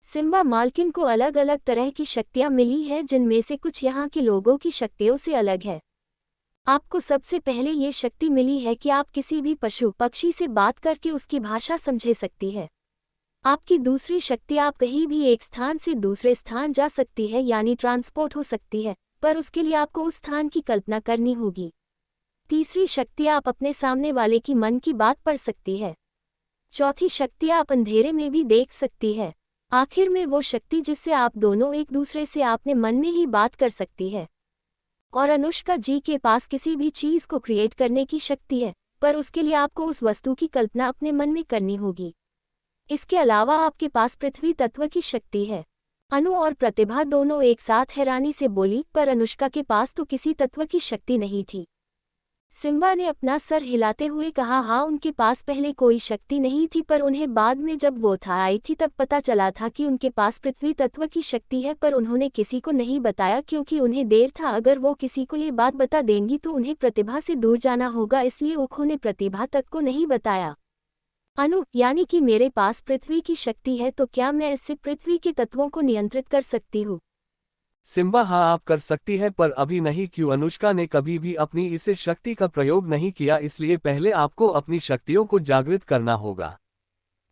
सिम्बा मालकिन को अलग अलग तरह की शक्तियां मिली है, जिनमें से कुछ यहाँ के लोगों की शक्तियों से अलग है। आपको सबसे पहले ये शक्ति मिली है कि आप किसी भी पशु पक्षी से बात करके उसकी भाषा समझे सकती है। आपकी दूसरी शक्ति, आप कहीं भी एक स्थान से दूसरे स्थान जा सकती है, यानी ट्रांसपोर्ट हो सकती है, पर उसके लिए आपको उस स्थान की कल्पना करनी होगी। तीसरी शक्ति, आप अपने सामने वाले की मन की बात पढ़ सकती है। चौथी शक्ति, आप अंधेरे में भी देख सकती है। आखिर में वो शक्ति जिससे आप दोनों एक दूसरे से अपने मन में ही बात कर सकती है। और अनुष्का जी के पास किसी भी चीज को क्रिएट करने की शक्ति है, पर उसके लिए आपको उस वस्तु की कल्पना अपने मन में करनी होगी। इसके अलावा आपके पास पृथ्वी तत्व की शक्ति है। अनु और प्रतिभा दोनों एक साथ हैरानी से बोली, पर अनुष्का के पास तो किसी तत्व की शक्ति नहीं थी। सिम्बा ने अपना सर हिलाते हुए कहा, हाँ उनके पास पहले कोई शक्ति नहीं थी, पर उन्हें बाद में जब वो था आई थी तब पता चला था कि उनके पास पृथ्वी तत्व की शक्ति है, पर उन्होंने किसी को नहीं बताया क्योंकि उन्हें देर था। अगर वो किसी को ये बात बता देंगी तो उन्हें प्रतिभा से दूर जाना होगा, इसलिए उन्होंने प्रतिभा तक को नहीं बताया। अनु यानी कि मेरे पास पृथ्वी की शक्ति है, तो क्या मैं इससे पृथ्वी के तत्वों को नियंत्रित कर सकती हूँ? सिम्बा हाँ आप कर सकती है, पर अभी नहीं। क्यों? अनुष्का ने कभी भी अपनी इस शक्ति का प्रयोग नहीं किया, इसलिए पहले आपको अपनी शक्तियों को जागृत करना होगा।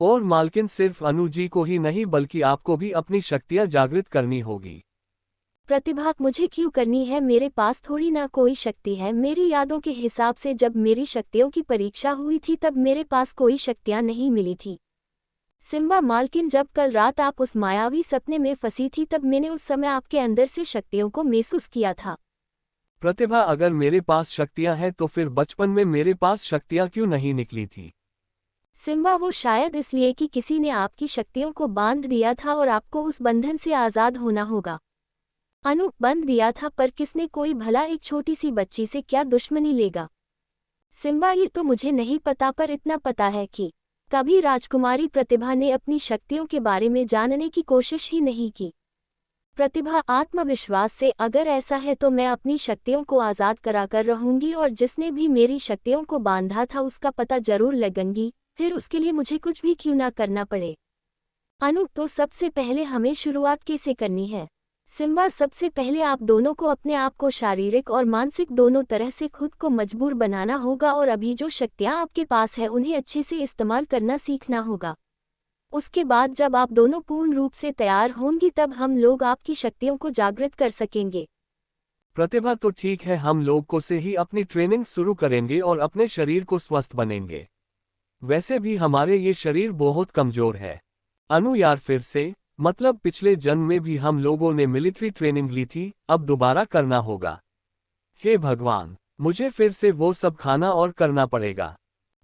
और मालकिन सिर्फ अनु जी को ही नहीं बल्कि आपको भी अपनी शक्तियां जागृत करनी होगी। प्रतिभा मुझे क्यों करनी है? मेरे पास थोड़ी ना कोई शक्ति है। मेरी यादों के हिसाब से जब मेरी शक्तियों की परीक्षा हुई थी तब मेरे पास कोई शक्तियां नहीं मिली थी। सिम्बा मालकिन, जब कल रात आप उस मायावी सपने में फंसी थी तब मैंने उस समय आपके अंदर से शक्तियों को महसूस किया था। प्रतिभा अगर मेरे पास शक्तियां हैं तो फिर बचपन में मेरे पास शक्तियां क्यों नहीं निकली थी? सिम्बा वो शायद इसलिए कि किसी ने आपकी शक्तियों को बांध दिया था और आपको उस बंधन से आज़ाद होना होगा। अनु बंद दिया था, पर किसने? कोई भला एक छोटी सी बच्ची से क्या दुश्मनी लेगा? सिम्बा ये तो मुझे नहीं पता, पर इतना पता है कि कभी राजकुमारी प्रतिभा ने अपनी शक्तियों के बारे में जानने की कोशिश ही नहीं की। प्रतिभा आत्मविश्वास से, अगर ऐसा है तो मैं अपनी शक्तियों को आज़ाद कराकर रहूंगी और जिसने भी मेरी शक्तियों को बांधा था उसका पता जरूर लगूंगी, फिर उसके लिए मुझे कुछ भी क्यों ना करना पड़े। अनु तो सबसे पहले हमें शुरुआत कैसे करनी है? सिम्बा सबसे पहले आप दोनों को अपने आप को शारीरिक और मानसिक दोनों तरह से खुद को मजबूर बनाना होगा और अभी जो शक्तियां आपके पास है उन्हें अच्छे से इस्तेमाल करना सीखना होगा। उसके बाद जब आप दोनों पूर्ण रूप से तैयार होंगी तब हम लोग आपकी शक्तियों को जागृत कर सकेंगे। प्रतिभा तो ठीक है, हम लोग को से ही अपनी ट्रेनिंग शुरू करेंगे और अपने शरीर को स्वस्थ बनेंगे। वैसे भी हमारे ये शरीर बहुत कमजोर है। अनु यार फिर से, मतलब पिछले जन्म में भी हम लोगों ने मिलिट्री ट्रेनिंग ली थी, अब दोबारा करना होगा। हे भगवान, मुझे फिर से वो सब खाना और करना पड़ेगा।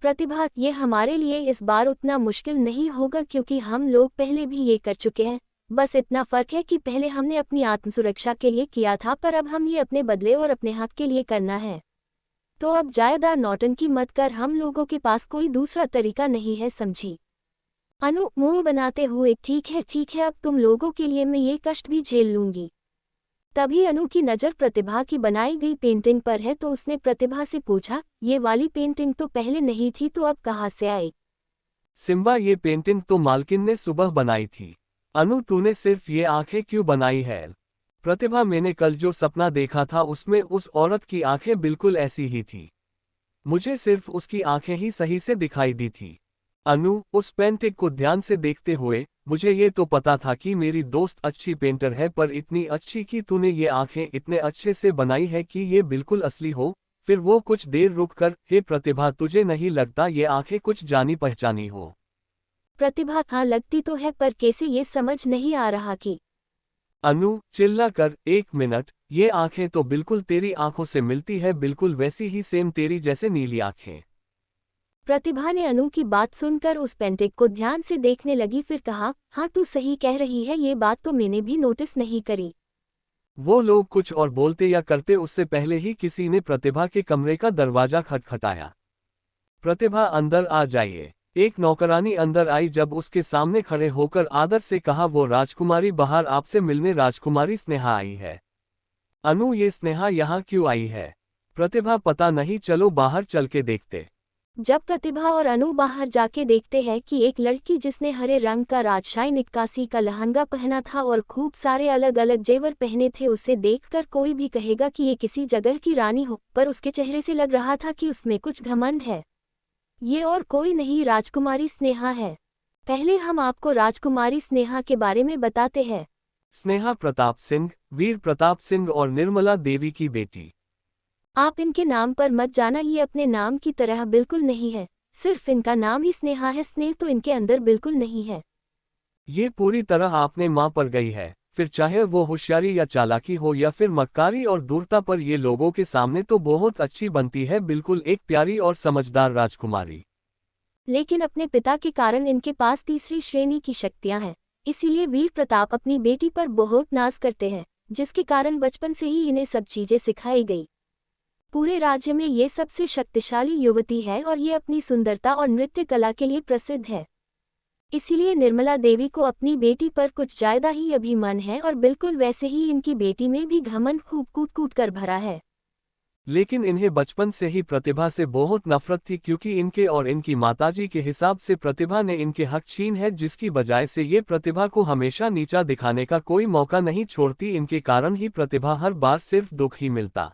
प्रतिभा ये हमारे लिए इस बार उतना मुश्किल नहीं होगा क्योंकि हम लोग पहले भी ये कर चुके हैं। बस इतना फर्क है कि पहले हमने अपनी आत्मसुरक्षा के लिए किया था, पर अब हम ये अपने बदले और अपने हक के लिए करना है। तो अब जायदार नौटंकी मत कर, हम लोगों के पास कोई दूसरा तरीका नहीं है, समझी? अनु मुंह बनाते हुए, ठीक है, अब तुम लोगों के लिए मैं ये कष्ट भी झेल लूंगी। तभी अनु की नज़र प्रतिभा की बनाई गई पेंटिंग पर है तो उसने प्रतिभा से पूछा, ये वाली पेंटिंग तो पहले नहीं थी, तो अब कहाँ से आई? सिम्बा ये पेंटिंग तो मालकिन ने सुबह बनाई थी। अनु तूने सिर्फ ये आंखें क्यों बनाई है? प्रतिभा मैंने कल जो सपना देखा था उसमें उस औरत की आंखें बिल्कुल ऐसी ही थी। मुझे सिर्फ उसकी आंखें ही सही से दिखाई दी थी। अनु उस पेंटिंग को ध्यान से देखते हुए, मुझे ये तो पता था कि मेरी दोस्त अच्छी पेंटर है पर इतनी अच्छी कि तूने ये आंखें इतने अच्छे से बनाई है कि ये बिल्कुल असली हो। फिर वो कुछ देर रुक कर, हे प्रतिभा तुझे नहीं लगता ये आंखें कुछ जानी पहचानी हो? प्रतिभा हाँ लगती तो है पर कैसे ये समझ नहीं आ रहा कि। अनु चिल्ला कर, 1 मिनट, ये आंखें तो बिल्कुल तेरी आंखों से मिलती है, बिल्कुल वैसी ही सेम तेरी जैसे नीली आंखें। प्रतिभा ने अनु की बात सुनकर उस पेंटिंग को ध्यान से देखने लगी, फिर कहा, हाँ तू सही कह रही है, ये बात तो मैंने भी नोटिस नहीं करी। वो लोग कुछ और बोलते या करते उससे पहले ही किसी ने प्रतिभा के कमरे का दरवाजा खटखटाया। प्रतिभा अंदर आ जाइए। एक नौकरानी अंदर आई, जब उसके सामने खड़े होकर आदर से कहा, वो राजकुमारी बाहर आपसे मिलने राजकुमारी स्नेहा आई है। अनु ये स्नेहा यहाँ क्यों आई है? प्रतिभा पता नहीं, चलो बाहर चल के देखते। जब प्रतिभा और अनु बाहर जाके देखते हैं कि एक लड़की जिसने हरे रंग का राजशाही निक्कासी का लहंगा पहना था और खूब सारे अलग अलग जेवर पहने थे, उसे देखकर कोई भी कहेगा कि ये किसी जगह की रानी हो, पर उसके चेहरे से लग रहा था कि उसमें कुछ घमंड है। ये और कोई नहीं, राजकुमारी स्नेहा है। पहले हम आपको राजकुमारी स्नेहा के बारे में बताते हैं। स्नेहा प्रताप सिंह, वीर प्रताप सिंह और निर्मला देवी की बेटी। आप इनके नाम पर मत जाना, ये अपने नाम की तरह बिल्कुल नहीं है। सिर्फ इनका नाम ही स्नेहा है, स्नेह तो इनके अंदर बिल्कुल नहीं है। ये पूरी तरह आपने मां पर गई है, फिर चाहे वो होशियारी या चालाकी हो या फिर मक्कारी और दूरता पर, ये लोगों के सामने तो बहुत अच्छी बनती है, बिल्कुल एक प्यारी और समझदार राजकुमारी। लेकिन अपने पिता के कारण इनके पास तीसरी श्रेणी की शक्तियां हैं, इसीलिए वीर प्रताप अपनी बेटी पर बहुत नाज करते हैं, जिसके कारण बचपन से ही इन्हें सब चीजें सिखाई गई। पूरे राज्य में ये सबसे शक्तिशाली युवती है और ये अपनी सुंदरता और नृत्य कला के लिए प्रसिद्ध है। इसीलिए निर्मला देवी को अपनी बेटी पर कुछ ज्यादा ही अभिमान है और बिल्कुल वैसे ही इनकी बेटी में भी घमंड खूब कूट कूट कर भरा है। लेकिन इन्हें बचपन से ही प्रतिभा से बहुत नफरत थी, क्योंकि इनके और इनकी माताजी के हिसाब से प्रतिभा ने इनके हक छीन है, जिसकी वजह से ये प्रतिभा को हमेशा नीचा दिखाने का कोई मौका नहीं छोड़ती। इनके कारण ही प्रतिभा हर बार सिर्फ दुख ही मिलता।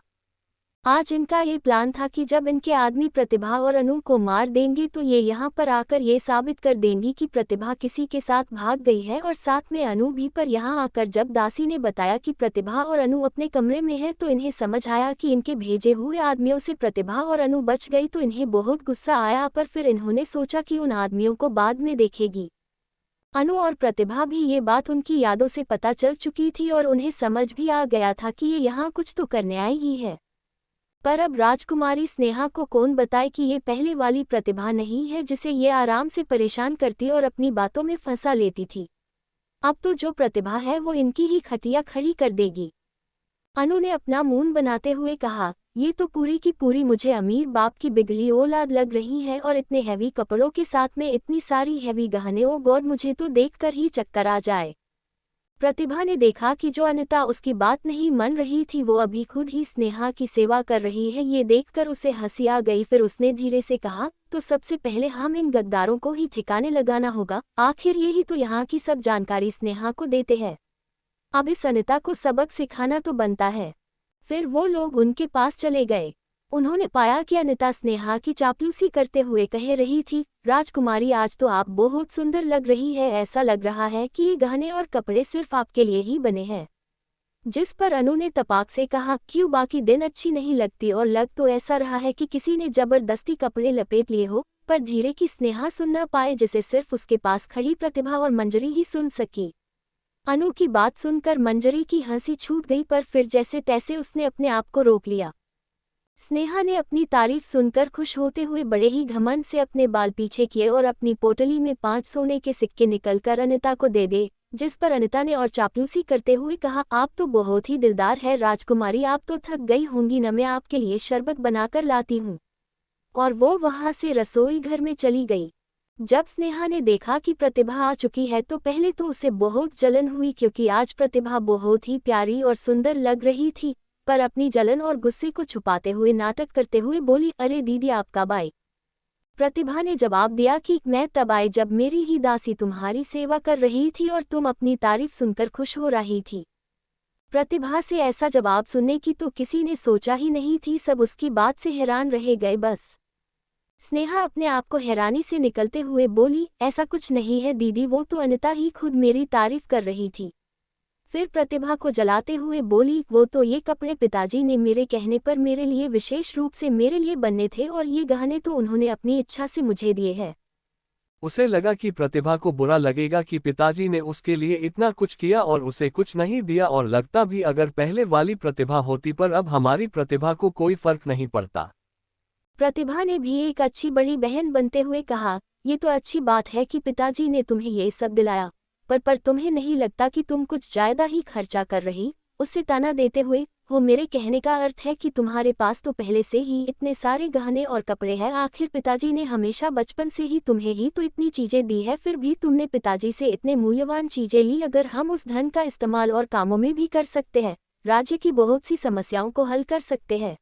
आज इनका ये प्लान था कि जब इनके आदमी प्रतिभा और अनु को मार देंगे तो ये यहाँ पर आकर ये साबित कर देंगी कि प्रतिभा किसी के साथ भाग गई है और साथ में अनु भी। पर यहाँ आकर जब दासी ने बताया कि प्रतिभा और अनु अपने कमरे में है तो इन्हें समझ आया कि इनके भेजे हुए आदमियों से प्रतिभा और अनु बच गई, तो इन्हें बहुत गुस्सा आया। पर फिर इन्होंने सोचा कि उन आदमियों को बाद में देखेगी। अनु और प्रतिभा भी ये बात उनकी यादों से पता चल चुकी थी और उन्हें समझ भी आ गया था कि ये यहाँ कुछ तो करने आई ही है। पर अब राजकुमारी स्नेहा को कौन बताए कि ये पहले वाली प्रतिभा नहीं है, जिसे ये आराम से परेशान करती और अपनी बातों में फंसा लेती थी। अब तो जो प्रतिभा है वो इनकी ही खटिया खड़ी कर देगी। अनु ने अपना मुंह बनाते हुए कहा, ये तो पूरी की पूरी मुझे अमीर बाप की बिगड़ी औलाद लग रही है और इतने हैवी कपड़ों के साथ में इतनी सारी हैवी गहने, ओ गॉड मुझे तो देखकर ही चक्कर आ जाए। प्रतिभा ने देखा कि जो अनिता उसकी बात नहीं मान रही थी वो अभी खुद ही स्नेहा की सेवा कर रही है। ये देखकर उसे हंसी आ गई। फिर उसने धीरे से कहा, तो सबसे पहले हम इन गद्दारों को ही ठिकाने लगाना होगा, आखिर यही तो यहाँ की सब जानकारी स्नेहा को देते हैं। अब इस अनिता को सबक सिखाना तो बनता है। फिर वो लोग उनके पास चले गए। उन्होंने पाया कि अनिता स्नेहा की चापलूसी करते हुए कह रही थी, राजकुमारी आज तो आप बहुत सुंदर लग रही है, ऐसा लग रहा है कि ये गहने और कपड़े सिर्फ आपके लिए ही बने हैं। जिस पर अनु ने तपाक से कहा, क्यों बाकी दिन अच्छी नहीं लगती, और लग तो ऐसा रहा है कि किसी ने जबरदस्ती कपड़े लपेट लिए हो। पर धीरे की स्नेहा सुन न पाए, जिसे सिर्फ उसके पास खड़ी प्रतिभा और मंजरी ही सुन सकी। अनु की बात सुनकर मंजरी की हंसी छूट गई, पर फिर जैसे तैसे उसने अपने आप को रोक लिया। स्नेहा ने अपनी तारीफ सुनकर खुश होते हुए बड़े ही घमंड से अपने बाल पीछे किए और अपनी पोटली में 5 सोने के सिक्के निकलकर अनिता को दे दे। जिस पर अनिता ने और चापलूसी करते हुए कहा, आप तो बहुत ही दिलदार है राजकुमारी, आप तो थक गई होंगी न, मैं आपके लिए शरबत बनाकर लाती हूँ। और वो वहां से रसोई घर में चली गई। जब स्नेहा ने देखा कि प्रतिभा आ चुकी है तो पहले तो उसे बहुत जलन हुई, क्योंकि आज प्रतिभा बहुत ही प्यारी और सुंदर लग रही थी। पर अपनी जलन और गुस्से को छुपाते हुए नाटक करते हुए बोली, अरे दीदी आप कब आई? प्रतिभा ने जवाब दिया कि मैं तब आई जब मेरी ही दासी तुम्हारी सेवा कर रही थी और तुम अपनी तारीफ सुनकर खुश हो रही थी। प्रतिभा से ऐसा जवाब सुनने की तो किसी ने सोचा ही नहीं थी, सब उसकी बात से हैरान रह गए। बस स्नेहा अपने आप को हैरानी से निकलते हुए बोली, ऐसा कुछ नहीं है दीदी, वो तो अनिता ही खुद मेरी तारीफ कर रही थी। फिर प्रतिभा को जलाते हुए बोली, वो तो ये कपड़े पिताजी ने मेरे कहने पर मेरे लिए विशेष रूप से मेरे लिए बनने थे और ये गहने तो उन्होंने अपनी इच्छा से मुझे दिए हैं। उसे लगा कि प्रतिभा को बुरा लगेगा कि पिताजी ने उसके लिए इतना कुछ किया और उसे कुछ नहीं दिया, और लगता भी अगर पहले वाली प्रतिभा होती, पर अब हमारी प्रतिभा को कोई फर्क नहीं पड़ता। प्रतिभा ने भी एक अच्छी बड़ी बहन बनते हुए कहा, ये तो अच्छी बात है कि पिताजी ने तुम्हें ये सब दिलाया, पर तुम्हें नहीं लगता कि तुम कुछ ज्यादा ही खर्चा कर रही? उससे ताना देते हुए, हो मेरे कहने का अर्थ है कि तुम्हारे पास तो पहले से ही इतने सारे गहने और कपड़े हैं। आखिर पिताजी ने हमेशा बचपन से ही तुम्हें ही तो इतनी चीजें दी है, फिर भी तुमने पिताजी से इतने मूल्यवान चीजें ली। अगर हम उस धन का इस्तेमाल और कामों में भी कर सकते हैं, राज्य की बहुत सी समस्याओं को हल कर सकते हैं,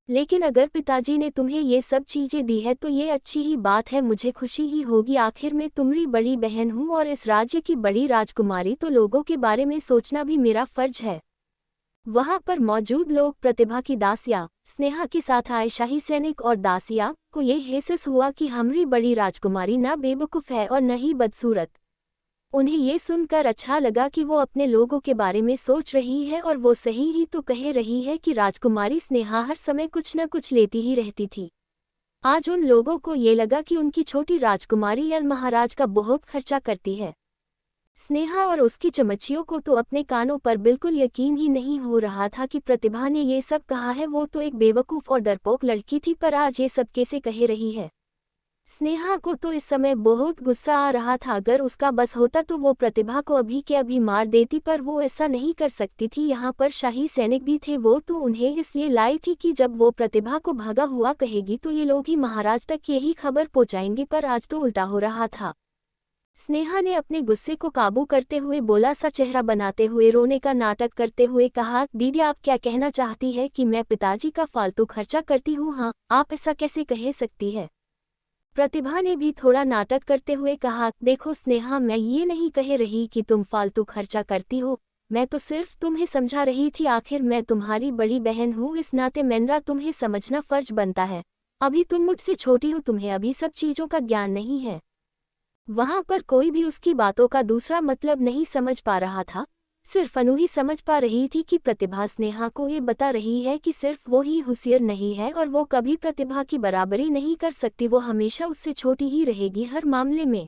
लेकिन अगर पिताजी ने तुम्हें ये सब चीजें दी है तो ये अच्छी ही बात है, मुझे खुशी ही होगी। आखिर मैं तुम्हारी बड़ी बहन हूँ और इस राज्य की बड़ी राजकुमारी, तो लोगों के बारे में सोचना भी मेरा फर्ज है। वहां पर मौजूद लोग प्रतिभा की दासिया स्नेहा के साथ आए शाही सैनिक और दासिया को ये एहसास हुआ कि हमारी बड़ी राजकुमारी न बेवकूफ़ है और न ही बदसूरत। उन्हें ये सुनकर अच्छा लगा कि वो अपने लोगों के बारे में सोच रही है, और वो सही ही तो कह रही है कि राजकुमारी स्नेहा हर समय कुछ न कुछ लेती ही रहती थी। आज उन लोगों को ये लगा कि उनकी छोटी राजकुमारी यल महाराज का बहुत खर्चा करती है। स्नेहा और उसकी चमचियों को तो अपने कानों पर बिल्कुल यकीन ही नहीं हो रहा था कि प्रतिभा ने ये सब कहा है। वो तो एक बेवकूफ़ और डरपोक लड़की थी, पर आज ये सब कैसे कह रही है। स्नेहा को तो इस समय बहुत गुस्सा आ रहा था। अगर उसका बस होता तो वो प्रतिभा को अभी के अभी मार देती, पर वो ऐसा नहीं कर सकती थी। यहाँ पर शाही सैनिक भी थे, वो तो उन्हें इसलिए लाई थी कि जब वो प्रतिभा को भागा हुआ कहेगी तो ये लोग ही महाराज तक यही खबर पहुँचाएंगे, पर आज तो उल्टा हो रहा था। स्नेहा ने अपने गुस्से को काबू करते हुए बोला सा चेहरा बनाते हुए रोने का नाटक करते हुए कहा, दीदी आप क्या कहना चाहती है कि मैं पिताजी का फालतू खर्चा करती हूँ? हाँ, आप ऐसा कैसे कह सकती है? प्रतिभा ने भी थोड़ा नाटक करते हुए कहा, देखो स्नेहा, मैं ये नहीं कह रही कि तुम फालतू खर्चा करती हो, मैं तो सिर्फ तुम्हें समझा रही थी। आखिर मैं तुम्हारी बड़ी बहन हूँ, इस नाते मेरा तुम्हें समझना फर्ज बनता है। अभी तुम मुझसे छोटी हो, तुम्हें अभी सब चीज़ों का ज्ञान नहीं है। वहां पर कोई भी उसकी बातों का दूसरा मतलब नहीं समझ पा रहा था, सिर्फ अनु ही समझ पा रही थी कि प्रतिभा स्नेहा को ये बता रही है कि सिर्फ वो ही होशियार नहीं है और वो कभी प्रतिभा की बराबरी नहीं कर सकती, वो हमेशा उससे छोटी ही रहेगी हर मामले में।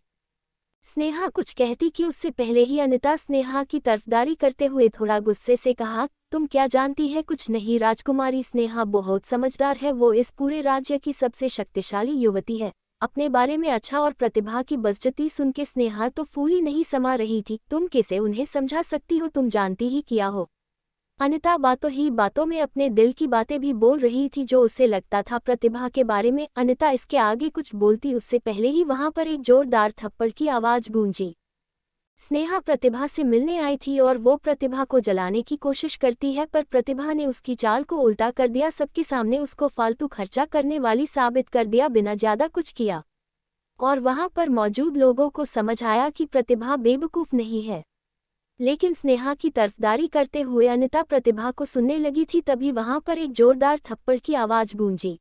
स्नेहा कुछ कहती कि उससे पहले ही अनिता स्नेहा की तरफदारी करते हुए थोड़ा गुस्से से कहा, तुम क्या जानती है? कुछ नहीं राजकुमारी, स्नेहा बहुत समझदार है, वो इस पूरे राज्य की सबसे शक्तिशाली युवती है। अपने बारे में अच्छा और प्रतिभा की बज़्ज़ती सुन के स्नेहा तो फूली नहीं समा रही थी। तुम कैसे उन्हें समझा सकती हो? तुम जानती ही क्या हो। अनिता बातों ही बातों में अपने दिल की बातें भी बोल रही थी जो उसे लगता था प्रतिभा के बारे में। अनिता इसके आगे कुछ बोलती उससे पहले ही वहां पर एक जोरदार थप्पड़ की आवाज गूंजी। स्नेहा प्रतिभा से मिलने आई थी और वो प्रतिभा को जलाने की कोशिश करती है, पर प्रतिभा ने उसकी चाल को उल्टा कर दिया, सबके सामने उसको फालतू खर्चा करने वाली साबित कर दिया बिना ज्यादा कुछ किया। और वहां पर मौजूद लोगों को समझ आया कि प्रतिभा बेवकूफ नहीं है। लेकिन स्नेहा की तरफदारी करते हुए अनिता प्रतिभा को सुनने लगी थी, तभी वहां पर एक जोरदार थप्पड़ की आवाज गूंजी।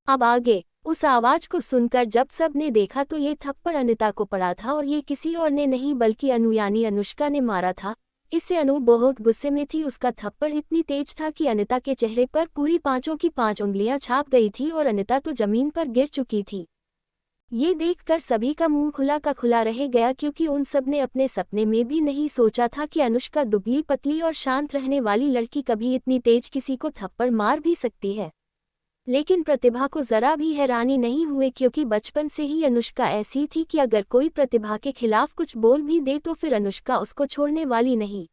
अब आगे उस आवाज को सुनकर जब सब ने देखा तो ये थप्पड़ अनिता को पड़ा था और ये किसी और ने नहीं बल्कि अनु यानी अनुष्का ने मारा था। इससे अनु बहुत गुस्से में थी। उसका थप्पड़ इतनी तेज था कि अनिता के चेहरे पर पूरी पांचों की 5 उंगलियां छाप गई थी और अनिता तो जमीन पर गिर चुकी थी। ये देखकर सभी का मुंह खुला का खुला रह गया, क्योंकि उन सब ने अपने सपने में भी नहीं सोचा था कि अनुष्का दुबली पतली और शांत रहने वाली लड़की कभी इतनी तेज किसी को थप्पड़ मार भी सकती है। लेकिन प्रतिभा को जरा भी हैरानी नहीं हुई, क्योंकि बचपन से ही अनुष्का ऐसी थी कि अगर कोई प्रतिभा के खिलाफ कुछ बोल भी दे तो फिर अनुष्का उसको छोड़ने वाली नहीं।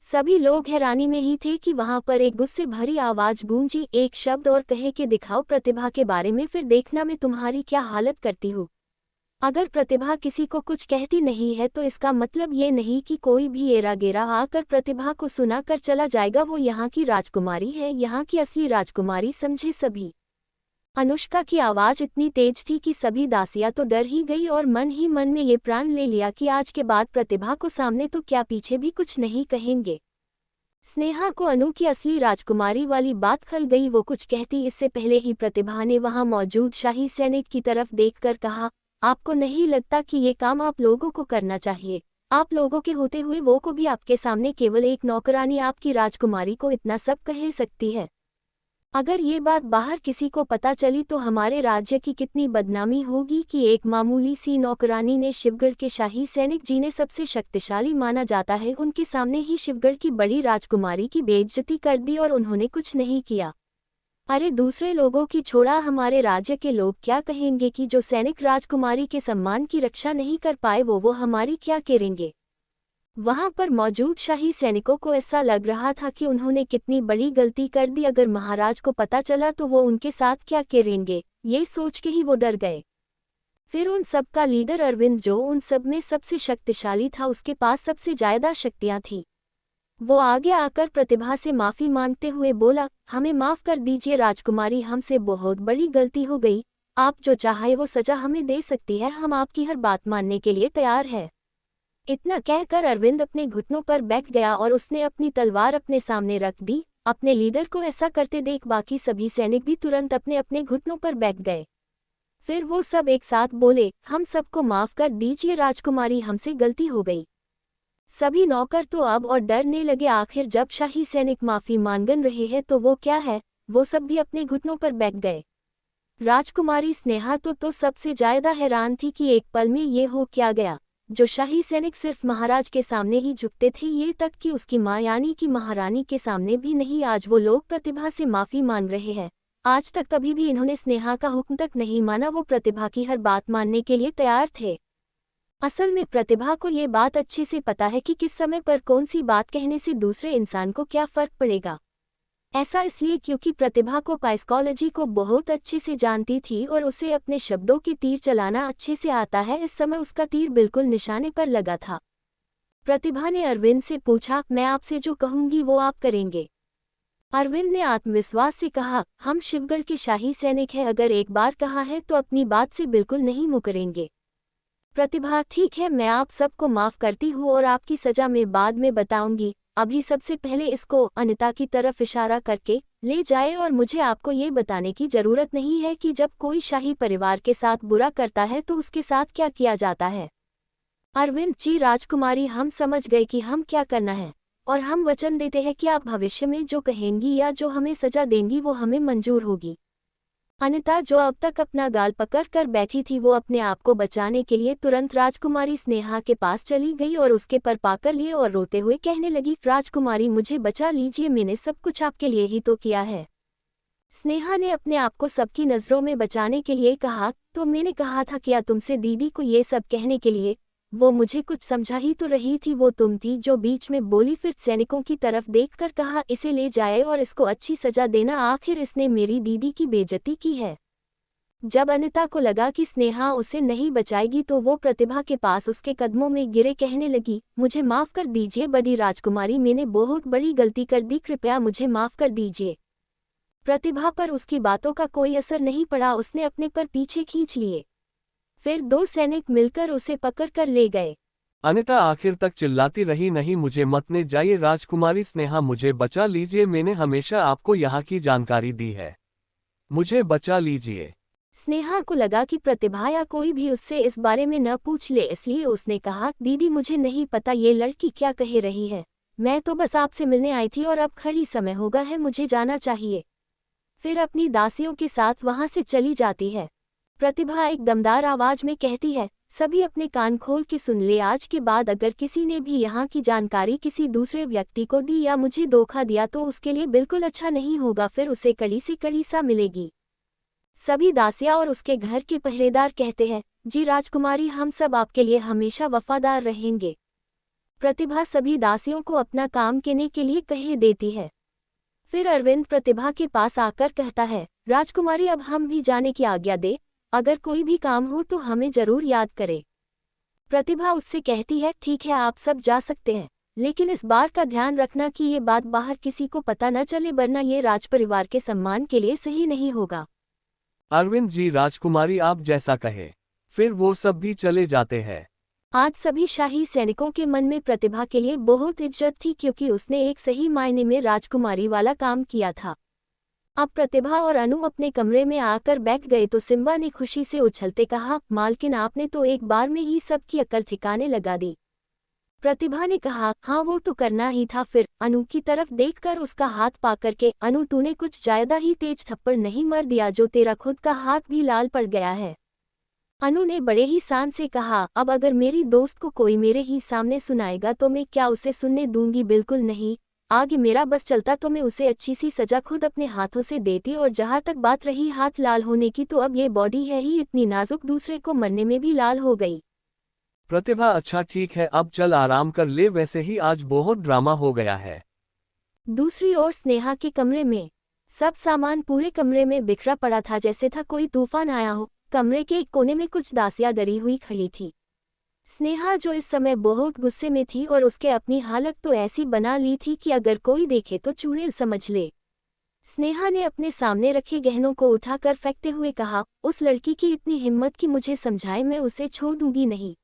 सभी लोग हैरानी में ही थे कि वहां पर एक गुस्से भरी आवाज गूंजी, एक शब्द और कहे कि दिखाओ प्रतिभा के बारे में, फिर देखना मैं तुम्हारी क्या हालत करती हूँ। अगर प्रतिभा किसी को कुछ कहती नहीं है तो इसका मतलब ये नहीं कि कोई भी एरा गेरा आकर प्रतिभा को सुना कर चला जाएगा। वो यहाँ की राजकुमारी है, यहाँ की असली राजकुमारी, समझे सभी। अनुष्का की आवाज इतनी तेज थी कि सभी दासियां तो डर ही गई और मन ही मन में ये प्रण ले लिया कि आज के बाद प्रतिभा को सामने तो क्या पीछे भी कुछ नहीं कहेंगे। स्नेहा को अनु की असली राजकुमारी वाली बात खल गई। वो कुछ कहती इससे पहले ही प्रतिभा ने वहां मौजूद शाही सैनिक की तरफ देखकर कहा, आपको नहीं लगता कि ये काम आप लोगों को करना चाहिए? आप लोगों के होते हुए वो को भी आपके सामने केवल एक नौकरानी आपकी राजकुमारी को इतना सब कह सकती है। अगर ये बात बाहर किसी को पता चली तो हमारे राज्य की कितनी बदनामी होगी कि एक मामूली सी नौकरानी ने शिवगढ़ के शाही सैनिक जिन्हें सबसे शक्तिशाली माना जाता है उनके सामने ही शिवगढ़ की बड़ी राजकुमारी की बेइज्जती कर दी और उन्होंने कुछ नहीं किया। अरे दूसरे लोगों की छोड़ा हमारे राज्य के लोग क्या कहेंगे कि जो सैनिक राजकुमारी के सम्मान की रक्षा नहीं कर पाए वो हमारी क्या करेंगे। वहां पर मौजूद शाही सैनिकों को ऐसा लग रहा था कि उन्होंने कितनी बड़ी गलती कर दी। अगर महाराज को पता चला तो वो उनके साथ क्या करेंगे, ये सोच के ही वो डर गए। फिर उन सब का लीडर अरविंद, जो उन सब में सबसे शक्तिशाली था, उसके पास सबसे ज्यादा शक्तियां थी। वो आगे आकर प्रतिभा से माफी मांगते हुए बोला, हमें माफ कर दीजिए राजकुमारी, हमसे बहुत बड़ी गलती हो गई। आप जो चाहे वो सजा हमें दे सकती है, हम आपकी हर बात मानने के लिए तैयार है। इतना कहकर अरविंद अपने घुटनों पर बैठ गया और उसने अपनी तलवार अपने सामने रख दी। अपने लीडर को ऐसा करते देख बाकी सभी सैनिक भी तुरंत अपने अपने घुटनों पर बैठ गए। फिर वो सब एक साथ बोले, हम सबको माफ कर दीजिए राजकुमारी, हमसे गलती हो गई। सभी नौकर तो अब और डरने लगे। आखिर जब शाही सैनिक माफी मांगन रहे हैं तो वो क्या है, वो सब भी अपने घुटनों पर बैठ गए। राजकुमारी स्नेहा तो सबसे ज्यादा हैरान थी कि एक पल में ये हो क्या गया। जो शाही सैनिक सिर्फ महाराज के सामने ही झुकते थे, ये तक कि उसकी माँ यानी कि महारानी के सामने भी नहीं, आज वो लोग प्रतिभा से माफी मांग रहे हैं। आज तक कभी भी इन्होंने स्नेहा का हुक्म तक नहीं माना, वो प्रतिभा की हर बात मानने के लिए तैयार थे। असल में प्रतिभा को ये बात अच्छे से पता है कि किस समय पर कौन सी बात कहने से दूसरे इंसान को क्या फर्क पड़ेगा। ऐसा इसलिए क्योंकि प्रतिभा को साइकोलॉजी को बहुत अच्छे से जानती थी और उसे अपने शब्दों के तीर चलाना अच्छे से आता है। इस समय उसका तीर बिल्कुल निशाने पर लगा था। प्रतिभा ने अरविंद से पूछा, मैं आपसे जो कहूंगी वो आप करेंगे? अरविंद ने आत्मविश्वास से कहा, हम शिवगढ़ के शाही सैनिक हैं, अगर एक बार कहा है तो अपनी बात से बिल्कुल नहीं मुकरेंगे। प्रतिभा, ठीक है, मैं आप सबको माफ करती हूँ और आपकी सजा मैं बाद में बताऊंगी। अभी सबसे पहले इसको अनिता की तरफ इशारा करके ले जाए और मुझे आपको ये बताने की जरूरत नहीं है कि जब कोई शाही परिवार के साथ बुरा करता है तो उसके साथ क्या किया जाता है। अरविंद जी, राजकुमारी, हम समझ गए कि हम क्या करना है और हम वचन देते हैं कि आप भविष्य में जो कहेंगी या जो हमें सजा देंगी वो हमें मंजूर होगी। अनिता, जो अब तक अपना गाल पकड़ कर बैठी थी, वो अपने आप को बचाने के लिए तुरंत राजकुमारी स्नेहा के पास चली गई और उसके पर पाकर लिए और रोते हुए कहने लगी, राजकुमारी मुझे बचा लीजिए, मैंने सब कुछ आपके लिए ही तो किया है। स्नेहा ने अपने आप को सबकी नज़रों में बचाने के लिए कहा, तो मैंने कहा था क्या तुमसे दीदी को ये सब कहने के लिए? वो मुझे कुछ समझा ही तो रही थी, वो तुम थी जो बीच में बोली। फिर सैनिकों की तरफ देखकर कहा, इसे ले जाए और इसको अच्छी सजा देना, आखिर इसने मेरी दीदी की बेइज्जती की है। जब अनिता को लगा कि स्नेहा उसे नहीं बचाएगी तो वो प्रतिभा के पास उसके कदमों में गिरे कहने लगी, मुझे माफ कर दीजिए बड़ी राजकुमारी, मैंने बहुत बड़ी गलती कर दी, कृपया मुझे माफ कर दीजिए। प्रतिभा पर उसकी बातों का कोई असर नहीं पड़ा, उसने अपने पर पीछे खींच लिए। फिर दो सैनिक मिलकर उसे पकड़कर ले गए। अनिता आखिर तक चिल्लाती रही, नहीं मुझे मत ले जाइए राजकुमारी स्नेहा, मुझे बचा लीजिए, मैंने हमेशा आपको यहाँ की जानकारी दी है, मुझे बचा लीजिए। स्नेहा को लगा कि प्रतिभा या कोई भी उससे इस बारे में न पूछ ले, इसलिए उसने कहा, दीदी मुझे नहीं पता ये लड़की क्या कह रही है, मैं तो बस आपसे मिलने आई थी और अब खड़ी समय होगा है, मुझे जाना चाहिए। फिर अपनी दासियों के साथ वहां से चली जाती है। प्रतिभा एक दमदार आवाज में कहती है, सभी अपने कान खोल के सुन ले, आज के बाद अगर किसी ने भी यहाँ की जानकारी किसी दूसरे व्यक्ति को दी या मुझे धोखा दिया तो उसके लिए बिल्कुल अच्छा नहीं होगा, फिर उसे कड़ी से कड़ी सा मिलेगी। सभी दासियां और उसके घर के पहरेदार कहते हैं, जी राजकुमारी, हम सब आपके लिए हमेशा वफादार रहेंगे। प्रतिभा सभी दासियों को अपना काम करने के लिए कह देती है। फिर अरविंद प्रतिभा के पास आकर कहता है, राजकुमारी अब हम भी जाने की आज्ञा दे, अगर कोई भी काम हो तो हमें जरूर याद करे। प्रतिभा उससे कहती है, ठीक है आप सब जा सकते हैं, लेकिन इस बार का ध्यान रखना कि ये बात बाहर किसी को पता न चले, वरना ये राजपरिवार के सम्मान के लिए सही नहीं होगा। अरविंद जी राजकुमारी आप जैसा कहे। फिर वो सब भी चले जाते हैं। आज सभी शाही सैनिकों के मन में प्रतिभा के लिए बहुत इज्जत थी क्योंकि उसने एक सही मायने में राजकुमारी वाला काम किया था। अब प्रतिभा और अनु अपने कमरे में आकर बैठ गए तो सिम्बा ने खुशी से उछलते कहा, मालकिन आपने तो एक बार में ही सबकी अक्ल ठिकाने लगा दी। प्रतिभा ने कहा, हाँ वो तो करना ही था। फिर अनु की तरफ देखकर उसका हाथ पाकर के, अनु तूने कुछ ज्यादा ही तेज थप्पड़ नहीं मार दिया जो तेरा खुद का हाथ भी लाल पड़ गया है। अनु ने बड़े ही शान से कहा, अब अगर मेरी दोस्त को कोई मेरे ही सामने सुनाएगा तो मैं क्या उसे सुनने दूंगी? बिल्कुल नहीं। आगे मेरा बस चलता तो मैं उसे अच्छी सी सजा खुद अपने हाथों से देती। और जहाँ तक बात रही हाथ लाल होने की, तो अब ये बॉडी है ही इतनी नाजुक, दूसरे को मरने में भी लाल हो गई। प्रतिभा अच्छा ठीक है, अब चल आराम कर ले, वैसे ही आज बहुत ड्रामा हो गया है। दूसरी ओर स्नेहा के कमरे में सब सामान पूरे कमरे में बिखरा पड़ा था, जैसे था कोई तूफान आया हो। कमरे के एक कोने में कुछ दासियां डरी हुई खड़ी थी। स्नेहा जो इस समय बहुत गुस्से में थी और उसके अपनी हालत तो ऐसी बना ली थी कि अगर कोई देखे तो चुड़ैल समझ ले। स्नेहा ने अपने सामने रखे गहनों को उठाकर फेंकते हुए कहा, उस लड़की की इतनी हिम्मत कि मुझे समझाए, मैं उसे छोड़ दूंगी नहीं।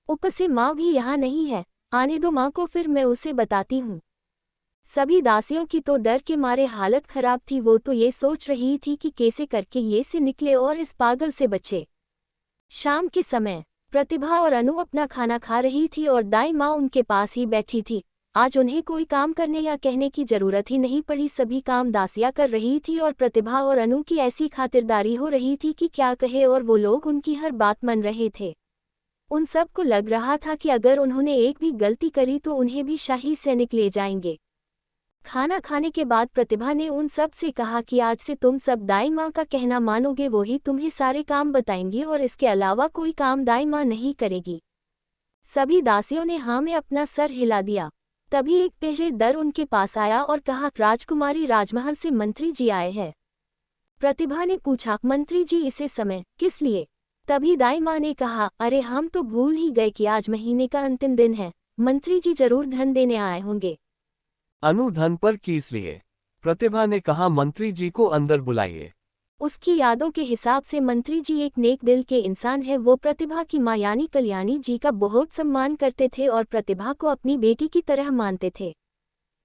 ऊपर से माँ भी यहाँ नहीं है, आने दो माँ को, फिर मैं उसे बताती हूँ। सभी दासियों की तो डर के मारे हालत खराब थी। वो तो ये सोच रही थी कि कैसे करके ये से निकले और इस पागल से बचे। शाम के समय प्रतिभा और अनु अपना खाना खा रही थी और दाई माँ उनके पास ही बैठी थी। आज उन्हें कोई काम करने या कहने की जरूरत ही नहीं पड़ी, सभी काम दासियाँ कर रही थी और प्रतिभा और अनु की ऐसी खातिरदारी हो रही थी कि क्या कहे, और वो लोग उनकी हर बात मान रहे थे। उन सब को लग रहा था कि अगर उन्होंने एक भी गलती करी तो उन्हें भी शाही सैनिक ले जाएंगे। खाना खाने के बाद प्रतिभा ने उन सब से कहा कि आज से तुम सब दाई माँ का कहना मानोगे, वो ही तुम्हें सारे काम बताएंगी और इसके अलावा कोई काम दाई माँ नहीं करेगी। सभी दासियों ने हाँ में अपना सर हिला दिया। तभी एक पहरेदार उनके पास आया और कहा, राजकुमारी राजमहल से मंत्री जी आए हैं। प्रतिभा ने पूछा, मंत्री जी इसे समय किस लिए? तभी दाई माँ ने कहा, अरे हम तो भूल ही गए कि आज महीने का अंतिम दिन है, मंत्री जी जरूर धन देने आए होंगे। अनु धन पर किस लिए? प्रतिभा ने कहा, मंत्री जी को अंदर बुलाइए। उसकी यादों के हिसाब से मंत्री जी एक नेक दिल के इंसान है। वो प्रतिभा की माँ यानी कल्याणी जी का बहुत सम्मान करते थे और प्रतिभा को अपनी बेटी की तरह मानते थे।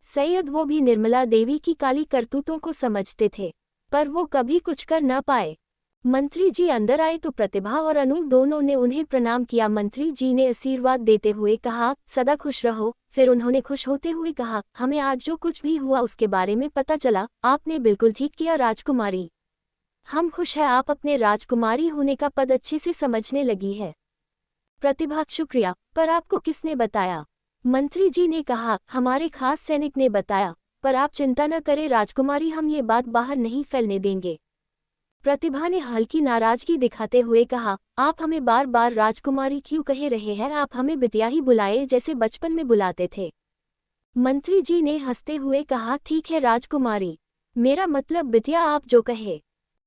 सैयद वो भी निर्मला देवी की काली करतूतों को समझते थे, पर वो कभी कुछ कर न पाए। मंत्री जी अंदर आए तो प्रतिभा और अनु दोनों ने उन्हें प्रणाम किया। मंत्री जी ने आशीर्वाद देते हुए कहा, सदा खुश रहो। फिर उन्होंने खुश होते हुए कहा, हमें आज जो कुछ भी हुआ उसके बारे में पता चला, आपने बिल्कुल ठीक किया राजकुमारी। हम खुश हैं, आप अपने राजकुमारी होने का पद अच्छे से समझने लगी है। प्रतिभा, शुक्रिया, पर आपको किसने बताया? मंत्री जी ने कहा, हमारे खास सैनिक ने बताया। पर आप चिंता न करें राजकुमारी, हम ये बात बाहर नहीं फैलने देंगे। प्रतिभा ने हल्की नाराजगी दिखाते हुए कहा, आप हमें बार बार राजकुमारी क्यों कह रहे हैं? आप हमें बिटिया ही बुलाए जैसे बचपन में बुलाते थे। मंत्री जी ने हंसते हुए कहा, ठीक है राजकुमारी, मेरा मतलब बिटिया, आप जो कहे।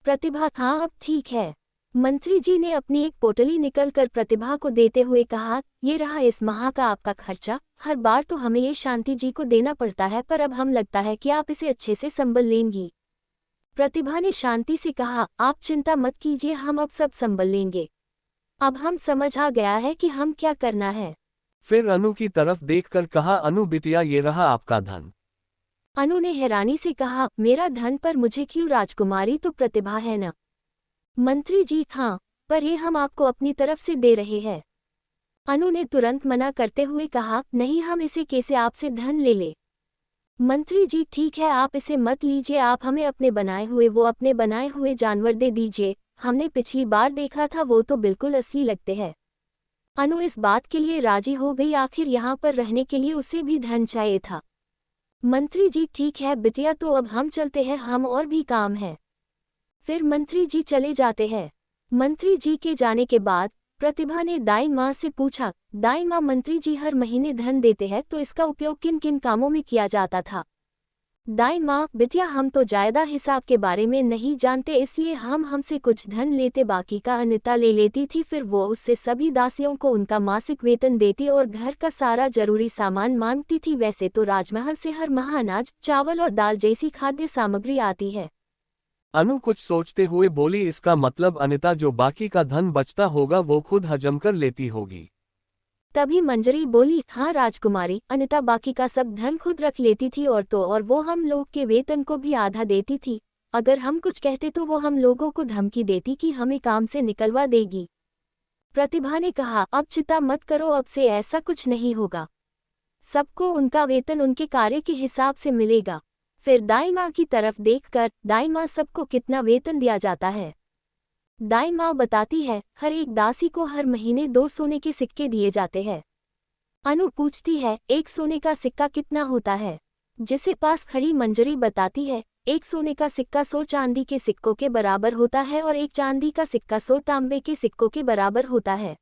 प्रतिभा, हाँ अब ठीक है। मंत्री जी ने अपनी एक पोटली निकलकर प्रतिभा को देते हुए कहा, ये रहा इस माह का आपका खर्चा। हर बार तो हमें ये शांति जी को देना पड़ता है, पर अब हम लगता है कि आप इसे अच्छे से संभाल लेंगी। प्रतिभा ने शांति से कहा, आप चिंता मत कीजिए, हम अब सब संभाल लेंगे। अब हम समझ आ गया है कि हम क्या करना है। फिर अनु की तरफ देखकर कहा, अनु बिटिया ये रहा आपका धन। अनु ने हैरानी से कहा, मेरा धन? पर मुझे क्यों? राजकुमारी तो प्रतिभा है ना। मंत्री जी, हाँ, पर ये हम आपको अपनी तरफ से दे रहे हैं। अनु ने तुरंत मना करते हुए कहा, नहीं, हम इसे कैसे आपसे धन ले ले। मंत्री जी, ठीक है, आप इसे मत लीजिए, आप हमें अपने बनाए हुए जानवर दे दीजिए। हमने पिछली बार देखा था, वो तो बिल्कुल असली लगते हैं। अनु इस बात के लिए राजी हो गई, आखिर यहाँ पर रहने के लिए उसे भी धन चाहिए था। मंत्री जी, ठीक है बिटिया, तो अब हम चलते हैं, हम और भी काम है। फिर मंत्री जी चले जाते हैं। मंत्री जी के जाने के बाद प्रतिभा ने दाई माँ से पूछा, दाई माँ, मंत्री जी हर महीने धन देते हैं, तो इसका उपयोग किन किन कामों में किया जाता था? दाई माँ, बिटिया हम तो जायदा हिसाब के बारे में नहीं जानते, इसलिए हम हमसे कुछ धन लेते, बाकी का अनिता ले लेती थी। फिर वो उससे सभी दासियों को उनका मासिक वेतन देती और घर का सारा जरूरी सामान मांगती थी। वैसे तो राजमहल से हर माह अनाज, चावल और दाल जैसी खाद्य सामग्री आती है। अनु कुछ सोचते हुए बोली, इसका मतलब अनिता जो बाकी का धन बचता होगा वो खुद हजम कर लेती होगी। तभी मंजरी बोली, हाँ राजकुमारी, अनिता बाकी का सब धन खुद रख लेती थी और वो हम लोग के वेतन को भी आधा देती थी। अगर हम कुछ कहते तो वो हम लोगों को धमकी देती कि हमें काम से निकलवा देगी। प्रतिभा ने कहा, अब चिंता मत करो, अब से ऐसा कुछ नहीं होगा। सबको उनका वेतन उनके कार्य के हिसाब से मिलेगा। फिर दाई माँ की तरफ देखकर, दाई माँ सबको कितना वेतन दिया जाता है? दाई माँ बताती है, हर एक दासी को हर महीने 2 सोने के सिक्के दिए जाते हैं। अनु पूछती है, 1 सोने का सिक्का कितना होता है? जिसे पास खड़ी मंजरी बताती है, 1 सोने का सिक्का 100 चांदी के सिक्कों के बराबर होता है और 1 चांदी का सिक्का 100 तांबे के सिक्कों के बराबर होता है।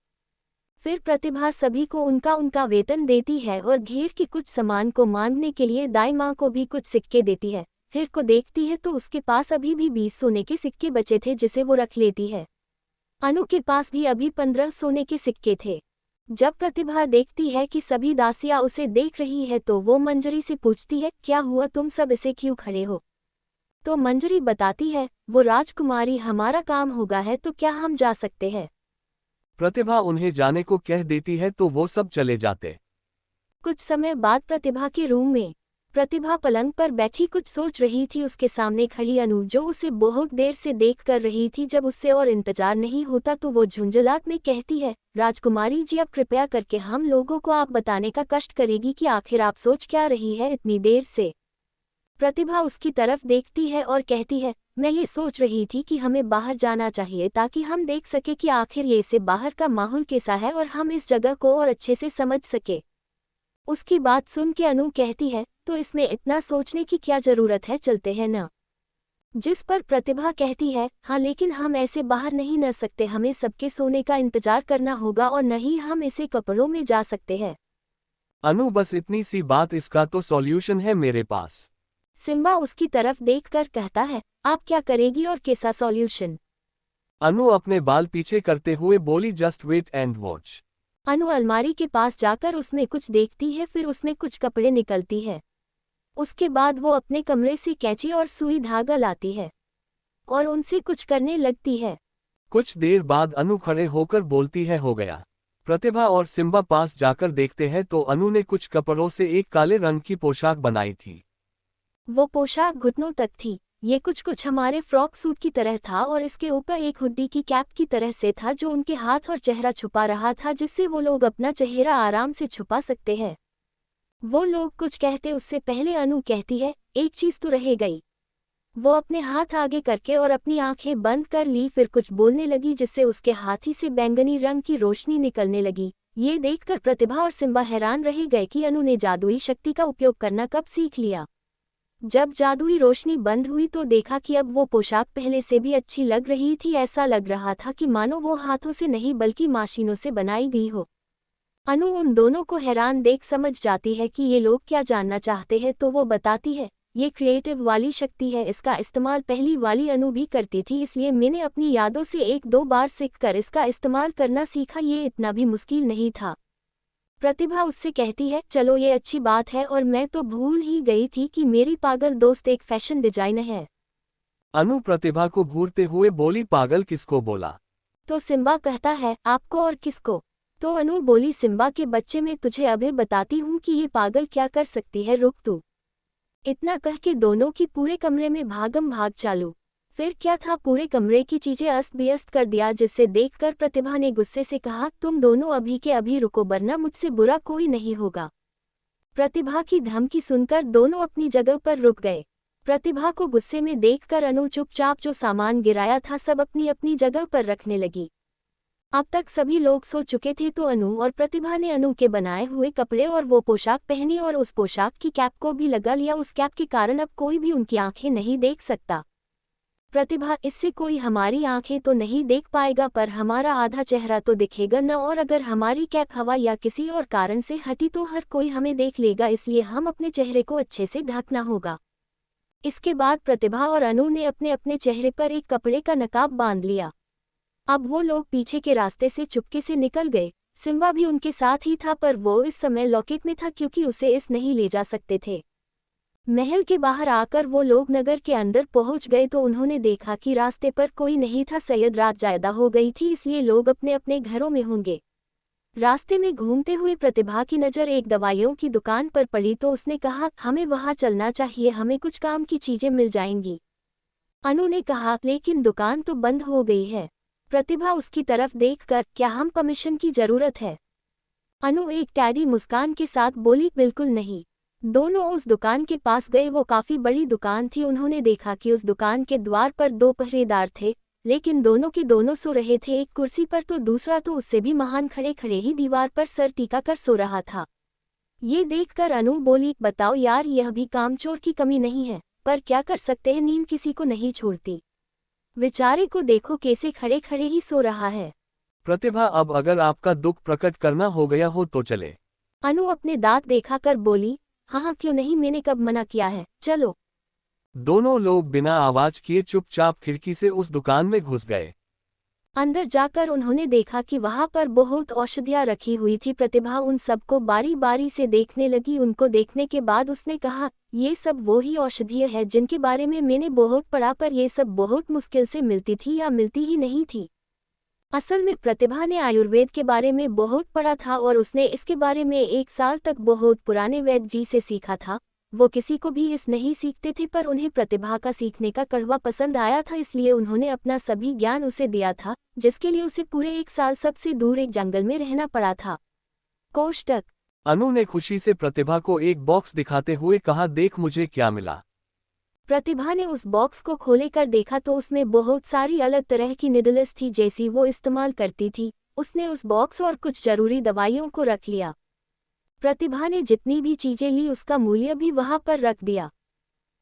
फिर प्रतिभा सभी को उनका उनका वेतन देती है और घेर के कुछ सामान को मांगने के लिए दाई माँ को भी कुछ सिक्के देती है। फिर को देखती है तो उसके पास अभी भी 20 सोने के सिक्के बचे थे जिसे वो रख लेती है। अनु के पास भी अभी 15 सोने के सिक्के थे। जब प्रतिभा देखती है कि सभी दासियां उसे देख रही है तो वो मंजरी से पूछती है, क्या हुआ, तुम सब ऐसे क्यों खड़े हो? तो मंजरी बताती है, वो राजकुमारी, हमारा काम होगा है तो क्या हम जा सकते हैं? प्रतिभा उन्हें जाने को कह देती है तो वो सब चले जाते। कुछ समय बाद प्रतिभा के रूम में प्रतिभा पलंग पर बैठी कुछ सोच रही थी। उसके सामने खड़ी अनु जो उसे बहुत देर से देख कर रही थी। जब उससे और इंतजार नहीं होता तो वो झुंझलाहट में कहती है, राजकुमारी जी, अब कृपया करके हम लोगों को आप बताने का कष्ट करेगी कि आखिर आप सोच क्या रही है इतनी देर से? प्रतिभा उसकी तरफ देखती है और कहती है, मैं ये सोच रही थी कि हमें बाहर जाना चाहिए ताकि हम देख सके कि आखिर ये से बाहर का माहौल कैसा है और हम इस जगह को और अच्छे से समझ सके। उसकी बात सुन के अनु कहती है, तो इसमें इतना सोचने की क्या जरूरत है, चलते हैं ना? जिस पर प्रतिभा कहती है, हाँ लेकिन हम ऐसे बाहर नहीं न सकते, हमें सबके सोने का इंतजार करना होगा और नहीं हम ऐसे कपड़ों में जा सकते हैं। अनु, बस इतनी सी बात, इसका तो सॉल्यूशन है मेरे पास। सिम्बा उसकी तरफ देखकर कहता है, आप क्या करेगी और कैसा सॉल्यूशन? अनु अपने बाल पीछे करते हुए बोली, जस्ट वेट एंड वॉच। अनु अलमारी के पास जाकर उसमें कुछ देखती है, फिर उसमें कुछ कपड़े निकलती है। उसके बाद वो अपने कमरे से कैंची और सुई धागा लाती है और उनसे कुछ करने लगती है। कुछ देर बाद अनु खड़े होकर बोलती है, हो गया। प्रतिभा और सिम्बा पास जाकर देखते हैं तो अनु ने कुछ कपड़ों से एक काले रंग की पोशाक बनाई थी। वो पोशाक घुटनों तक थी। ये कुछ हमारे फ्रॉक सूट की तरह था और इसके ऊपर एक हुड्डी की कैप की तरह से था जो उनके हाथ और चेहरा छुपा रहा था, जिससे वो लोग अपना चेहरा आराम से छुपा सकते हैं। वो लोग कुछ कहते उससे पहले अनु कहती है, एक चीज तो रह गई। वो अपने हाथ आगे करके और अपनी आंखें बंद कर ली, फिर कुछ बोलने लगी जिससे उसके हाथी से बैंगनी रंग की रोशनी निकलने लगी। ये देखकर प्रतिभा और सिम्बा हैरान रह गए कि अनु ने जादुई शक्ति का उपयोग करना कब सीख लिया। जब जादुई रोशनी बंद हुई तो देखा कि अब वो पोशाक पहले से भी अच्छी लग रही थी। ऐसा लग रहा था कि मानो वो हाथों से नहीं बल्कि मशीनों से बनाई गई हो। अनु उन दोनों को हैरान देख समझ जाती है कि ये लोग क्या जानना चाहते हैं, तो वो बताती है, ये क्रिएटिव वाली शक्ति है, इसका इस्तेमाल पहली वाली अनु भी करती थी, इसलिए मैंने अपनी यादों से 1-2 बार सीखकर इसका इस्तेमाल करना सीखा। ये इतना भी मुश्किल नहीं था। प्रतिभा उससे कहती है, चलो ये अच्छी बात है, और मैं तो भूल ही गई थी कि मेरी पागल दोस्त एक फैशन डिजाइनर है। अनु प्रतिभा को घूरते हुए बोली, पागल किसको बोला? तो सिम्बा कहता है, आपको और किसको? तो अनु बोली, सिम्बा के बच्चे, मैं तुझे अभी बताती हूँ कि ये पागल क्या कर सकती है, रुक तू। इतना कह के दोनों की पूरे कमरे में भागम भाग चालू। फिर क्या था, पूरे कमरे की चीजें अस्त व्यस्त कर दिया, जिससे देखकर प्रतिभा ने गुस्से से कहा, तुम दोनों अभी के अभी रुको, वरना मुझसे बुरा कोई नहीं होगा। प्रतिभा की धमकी सुनकर दोनों अपनी जगह पर रुक गए। प्रतिभा को गुस्से में देखकर अनु चुपचाप जो सामान गिराया था सब अपनी अपनी जगह पर रखने लगी। अब तक सभी लोग सो चुके थे तो अनु और प्रतिभा ने अनु के बनाए हुए कपड़े और वो पोशाक पहनी और उस पोशाक की कैप को भी लगा लिया। उस कैप के कारण अब कोई भी उनकी आंखें नहीं देख सकता। प्रतिभा, इससे कोई हमारी आंखें तो नहीं देख पाएगा पर हमारा आधा चेहरा तो दिखेगा न, और अगर हमारी कैप हवा या किसी और कारण से हटी तो हर कोई हमें देख लेगा, इसलिए हम अपने चेहरे को अच्छे से ढकना होगा। इसके बाद प्रतिभा और अनु ने अपने अपने चेहरे पर एक कपड़े का नकाब बांध लिया। अब वो लोग पीछे के रास्ते से चुपके से निकल गए। सिम्बा भी उनके साथ ही था, पर वो इस समय लॉकेट में था क्योंकि उसे इस नहीं ले जा सकते थे। महल के बाहर आकर वो लोग नगर के अंदर पहुंच गए तो उन्होंने देखा कि रास्ते पर कोई नहीं था। शायद रात ज्यादा हो गई थी, इसलिए लोग अपने अपने घरों में होंगे। रास्ते में घूमते हुए प्रतिभा की नज़र एक दवाइयों की दुकान पर पड़ी तो उसने कहा, हमें वहां चलना चाहिए, हमें कुछ काम की चीजें मिल जाएंगी। अनु ने कहा, लेकिन दुकान तो बंद हो गई है। प्रतिभा उसकी तरफ देखकर, क्या हम परमिशन की जरूरत है? अनु एक टैडी मुस्कान के साथ बोली, बिल्कुल नहीं। दोनों उस दुकान के पास गए। वो काफी बड़ी दुकान थी। उन्होंने देखा कि उस दुकान के द्वार पर 2 पहरेदार थे, लेकिन दोनों के दोनों सो रहे थे, एक कुर्सी पर तो दूसरा तो उससे भी महान खड़े खड़े ही दीवार पर सर टिका कर सो रहा था। ये देखकर अनु बोली, बताओ यार, यह भी कामचोर की कमी नहीं है, पर क्या कर सकते हैं, नींद किसी को नहीं छोड़ती। बेचारे को देखो कैसे खड़े खड़े ही सो रहा है। प्रतिभा, अब अगर आपका दुख प्रकट करना हो गया हो तो चले। अनु अपने दांत दिखाकर बोली, हाँ क्यों नहीं, मैंने कब मना किया है, चलो। दोनों लोग बिना आवाज किए चुपचाप खिड़की से उस दुकान में घुस गए। अंदर जाकर उन्होंने देखा कि वहां पर बहुत औषधियां रखी हुई थी। प्रतिभा उन सबको बारी बारी से देखने लगी। उनको देखने के बाद उसने कहा, ये सब वो ही औषधियां है जिनके बारे में मैंने बहुत पढ़ा, पर ये सब बहुत मुश्किल से मिलती थी या मिलती ही नहीं थी। असल में प्रतिभा ने आयुर्वेद के बारे में बहुत पढ़ा था और उसने इसके बारे में 1 साल तक बहुत पुराने वैद्य जी से सीखा था। वो किसी को भी इस नहीं सीखते थे, पर उन्हें प्रतिभा का सीखने का कड़वा पसंद आया था, इसलिए उन्होंने अपना सभी ज्ञान उसे दिया था, जिसके लिए उसे पूरे 1 साल सबसे दूर एक जंगल में रहना पड़ा था। कोष्टक। अनु ने खुशी से प्रतिभा को एक बॉक्स दिखाते हुए कहा, देख मुझे क्या मिला। प्रतिभा ने उस बॉक्स को खोले कर देखा तो उसमें बहुत सारी अलग तरह की निडल्स थी, जैसी वो इस्तेमाल करती थी। उसने उस बॉक्स और कुछ जरूरी दवाइयों को रख लिया। प्रतिभा ने जितनी भी चीजें ली उसका मूल्य भी वहां पर रख दिया।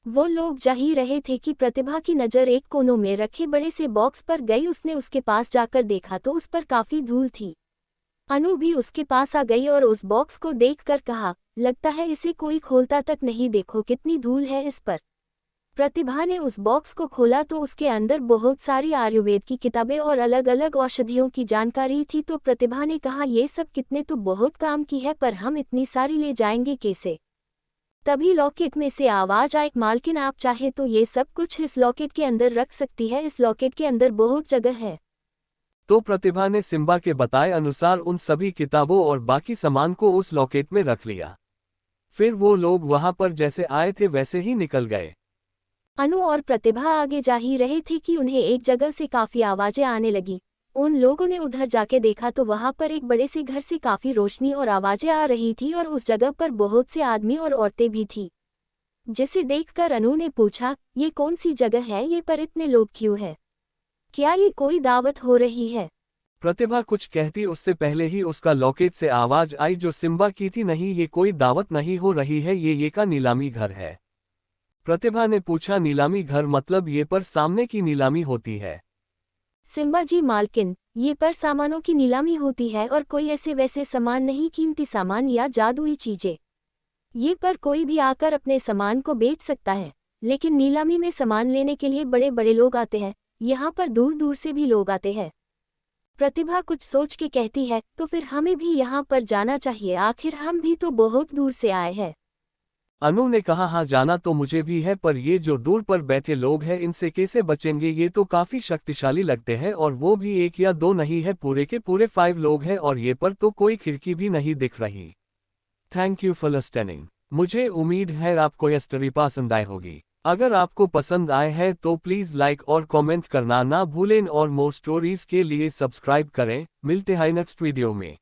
वो लोग जा ही रहे थे कि प्रतिभा की नज़र एक कोने में रखे बड़े से बॉक्स पर गई। उसने उसके पास जाकर देखा तो उस पर काफी धूल थी। अनु भी उसके पास आ गई और उस बॉक्स को देखकर कहा, लगता है इसे कोई खोलता तक नहीं, देखो कितनी धूल है इस पर। प्रतिभा ने उस बॉक्स को खोला तो उसके अंदर बहुत सारी आयुर्वेद की किताबें और अलग अलग औषधियों की जानकारी थी। तो प्रतिभा ने कहा, ये सब कितने तो बहुत काम की है, पर हम इतनी सारी ले जाएंगे कैसे? तभी लॉकेट में से आवाज आई, मालकिन आप चाहे तो ये सब कुछ इस लॉकेट के अंदर रख सकती है, इस लॉकेट के अंदर बहुत जगह है। तो प्रतिभा ने सिम्बा के बताए अनुसार उन सभी किताबों और बाकी सामान को उस लॉकेट में रख लिया। फिर वो लोग वहां पर जैसे आए थे वैसे ही निकल गए। अनु और प्रतिभा आगे जा ही रहे थे कि उन्हें एक जगह से काफी आवाजें आने लगी। उन लोगों ने उधर जाके देखा तो वहां पर एक बड़े से घर से काफी रोशनी और आवाजें आ रही थी और उस जगह पर बहुत से आदमी और औरतें भी थी। जिसे देखकर अनु ने पूछा, ये कौन सी जगह है, ये पर इतने लोग क्यों है? क्या ये कोई दावत हो रही है? प्रतिभा कुछ कहती उससे पहले ही उसका लॉकेट से आवाज आई जो सिम्बा की थी, नहीं ये कोई दावत नहीं हो रही है, ये का नीलामी घर है। प्रतिभा ने पूछा, नीलामी घर मतलब ये पर सामने की नीलामी होती है? सिम्बा जी मालकिन, ये पर सामानों की नीलामी होती है और कोई ऐसे वैसे सामान नहीं, कीमती सामान या जादुई चीजें। ये पर कोई भी आकर अपने सामान को बेच सकता है, लेकिन नीलामी में सामान लेने के लिए बड़े बड़े लोग आते हैं, यहाँ पर दूर दूर से भी लोग आते हैं। प्रतिभा कुछ सोच के कहती है, तो फिर हमें भी यहाँ पर जाना चाहिए, आखिर हम भी तो बहुत दूर से आए हैं। अनु ने कहा, हाँ जाना तो मुझे भी है, पर ये जो दूर पर बैठे लोग हैं इनसे कैसे बचेंगे? ये तो काफी शक्तिशाली लगते हैं और वो भी 1 या 2 नहीं है, पूरे के पूरे 5 लोग हैं और ये पर तो कोई खिड़की भी नहीं दिख रही। Thank you for listening. मुझे उम्मीद है आपको यह स्टोरी पसंद आई होगी। अगर आपको पसंद आए है तो प्लीज लाइक और कमेंट करना ना भूलें और मोर स्टोरीज के लिए सब्सक्राइब करें। मिलते हैं नेक्स्ट वीडियो में।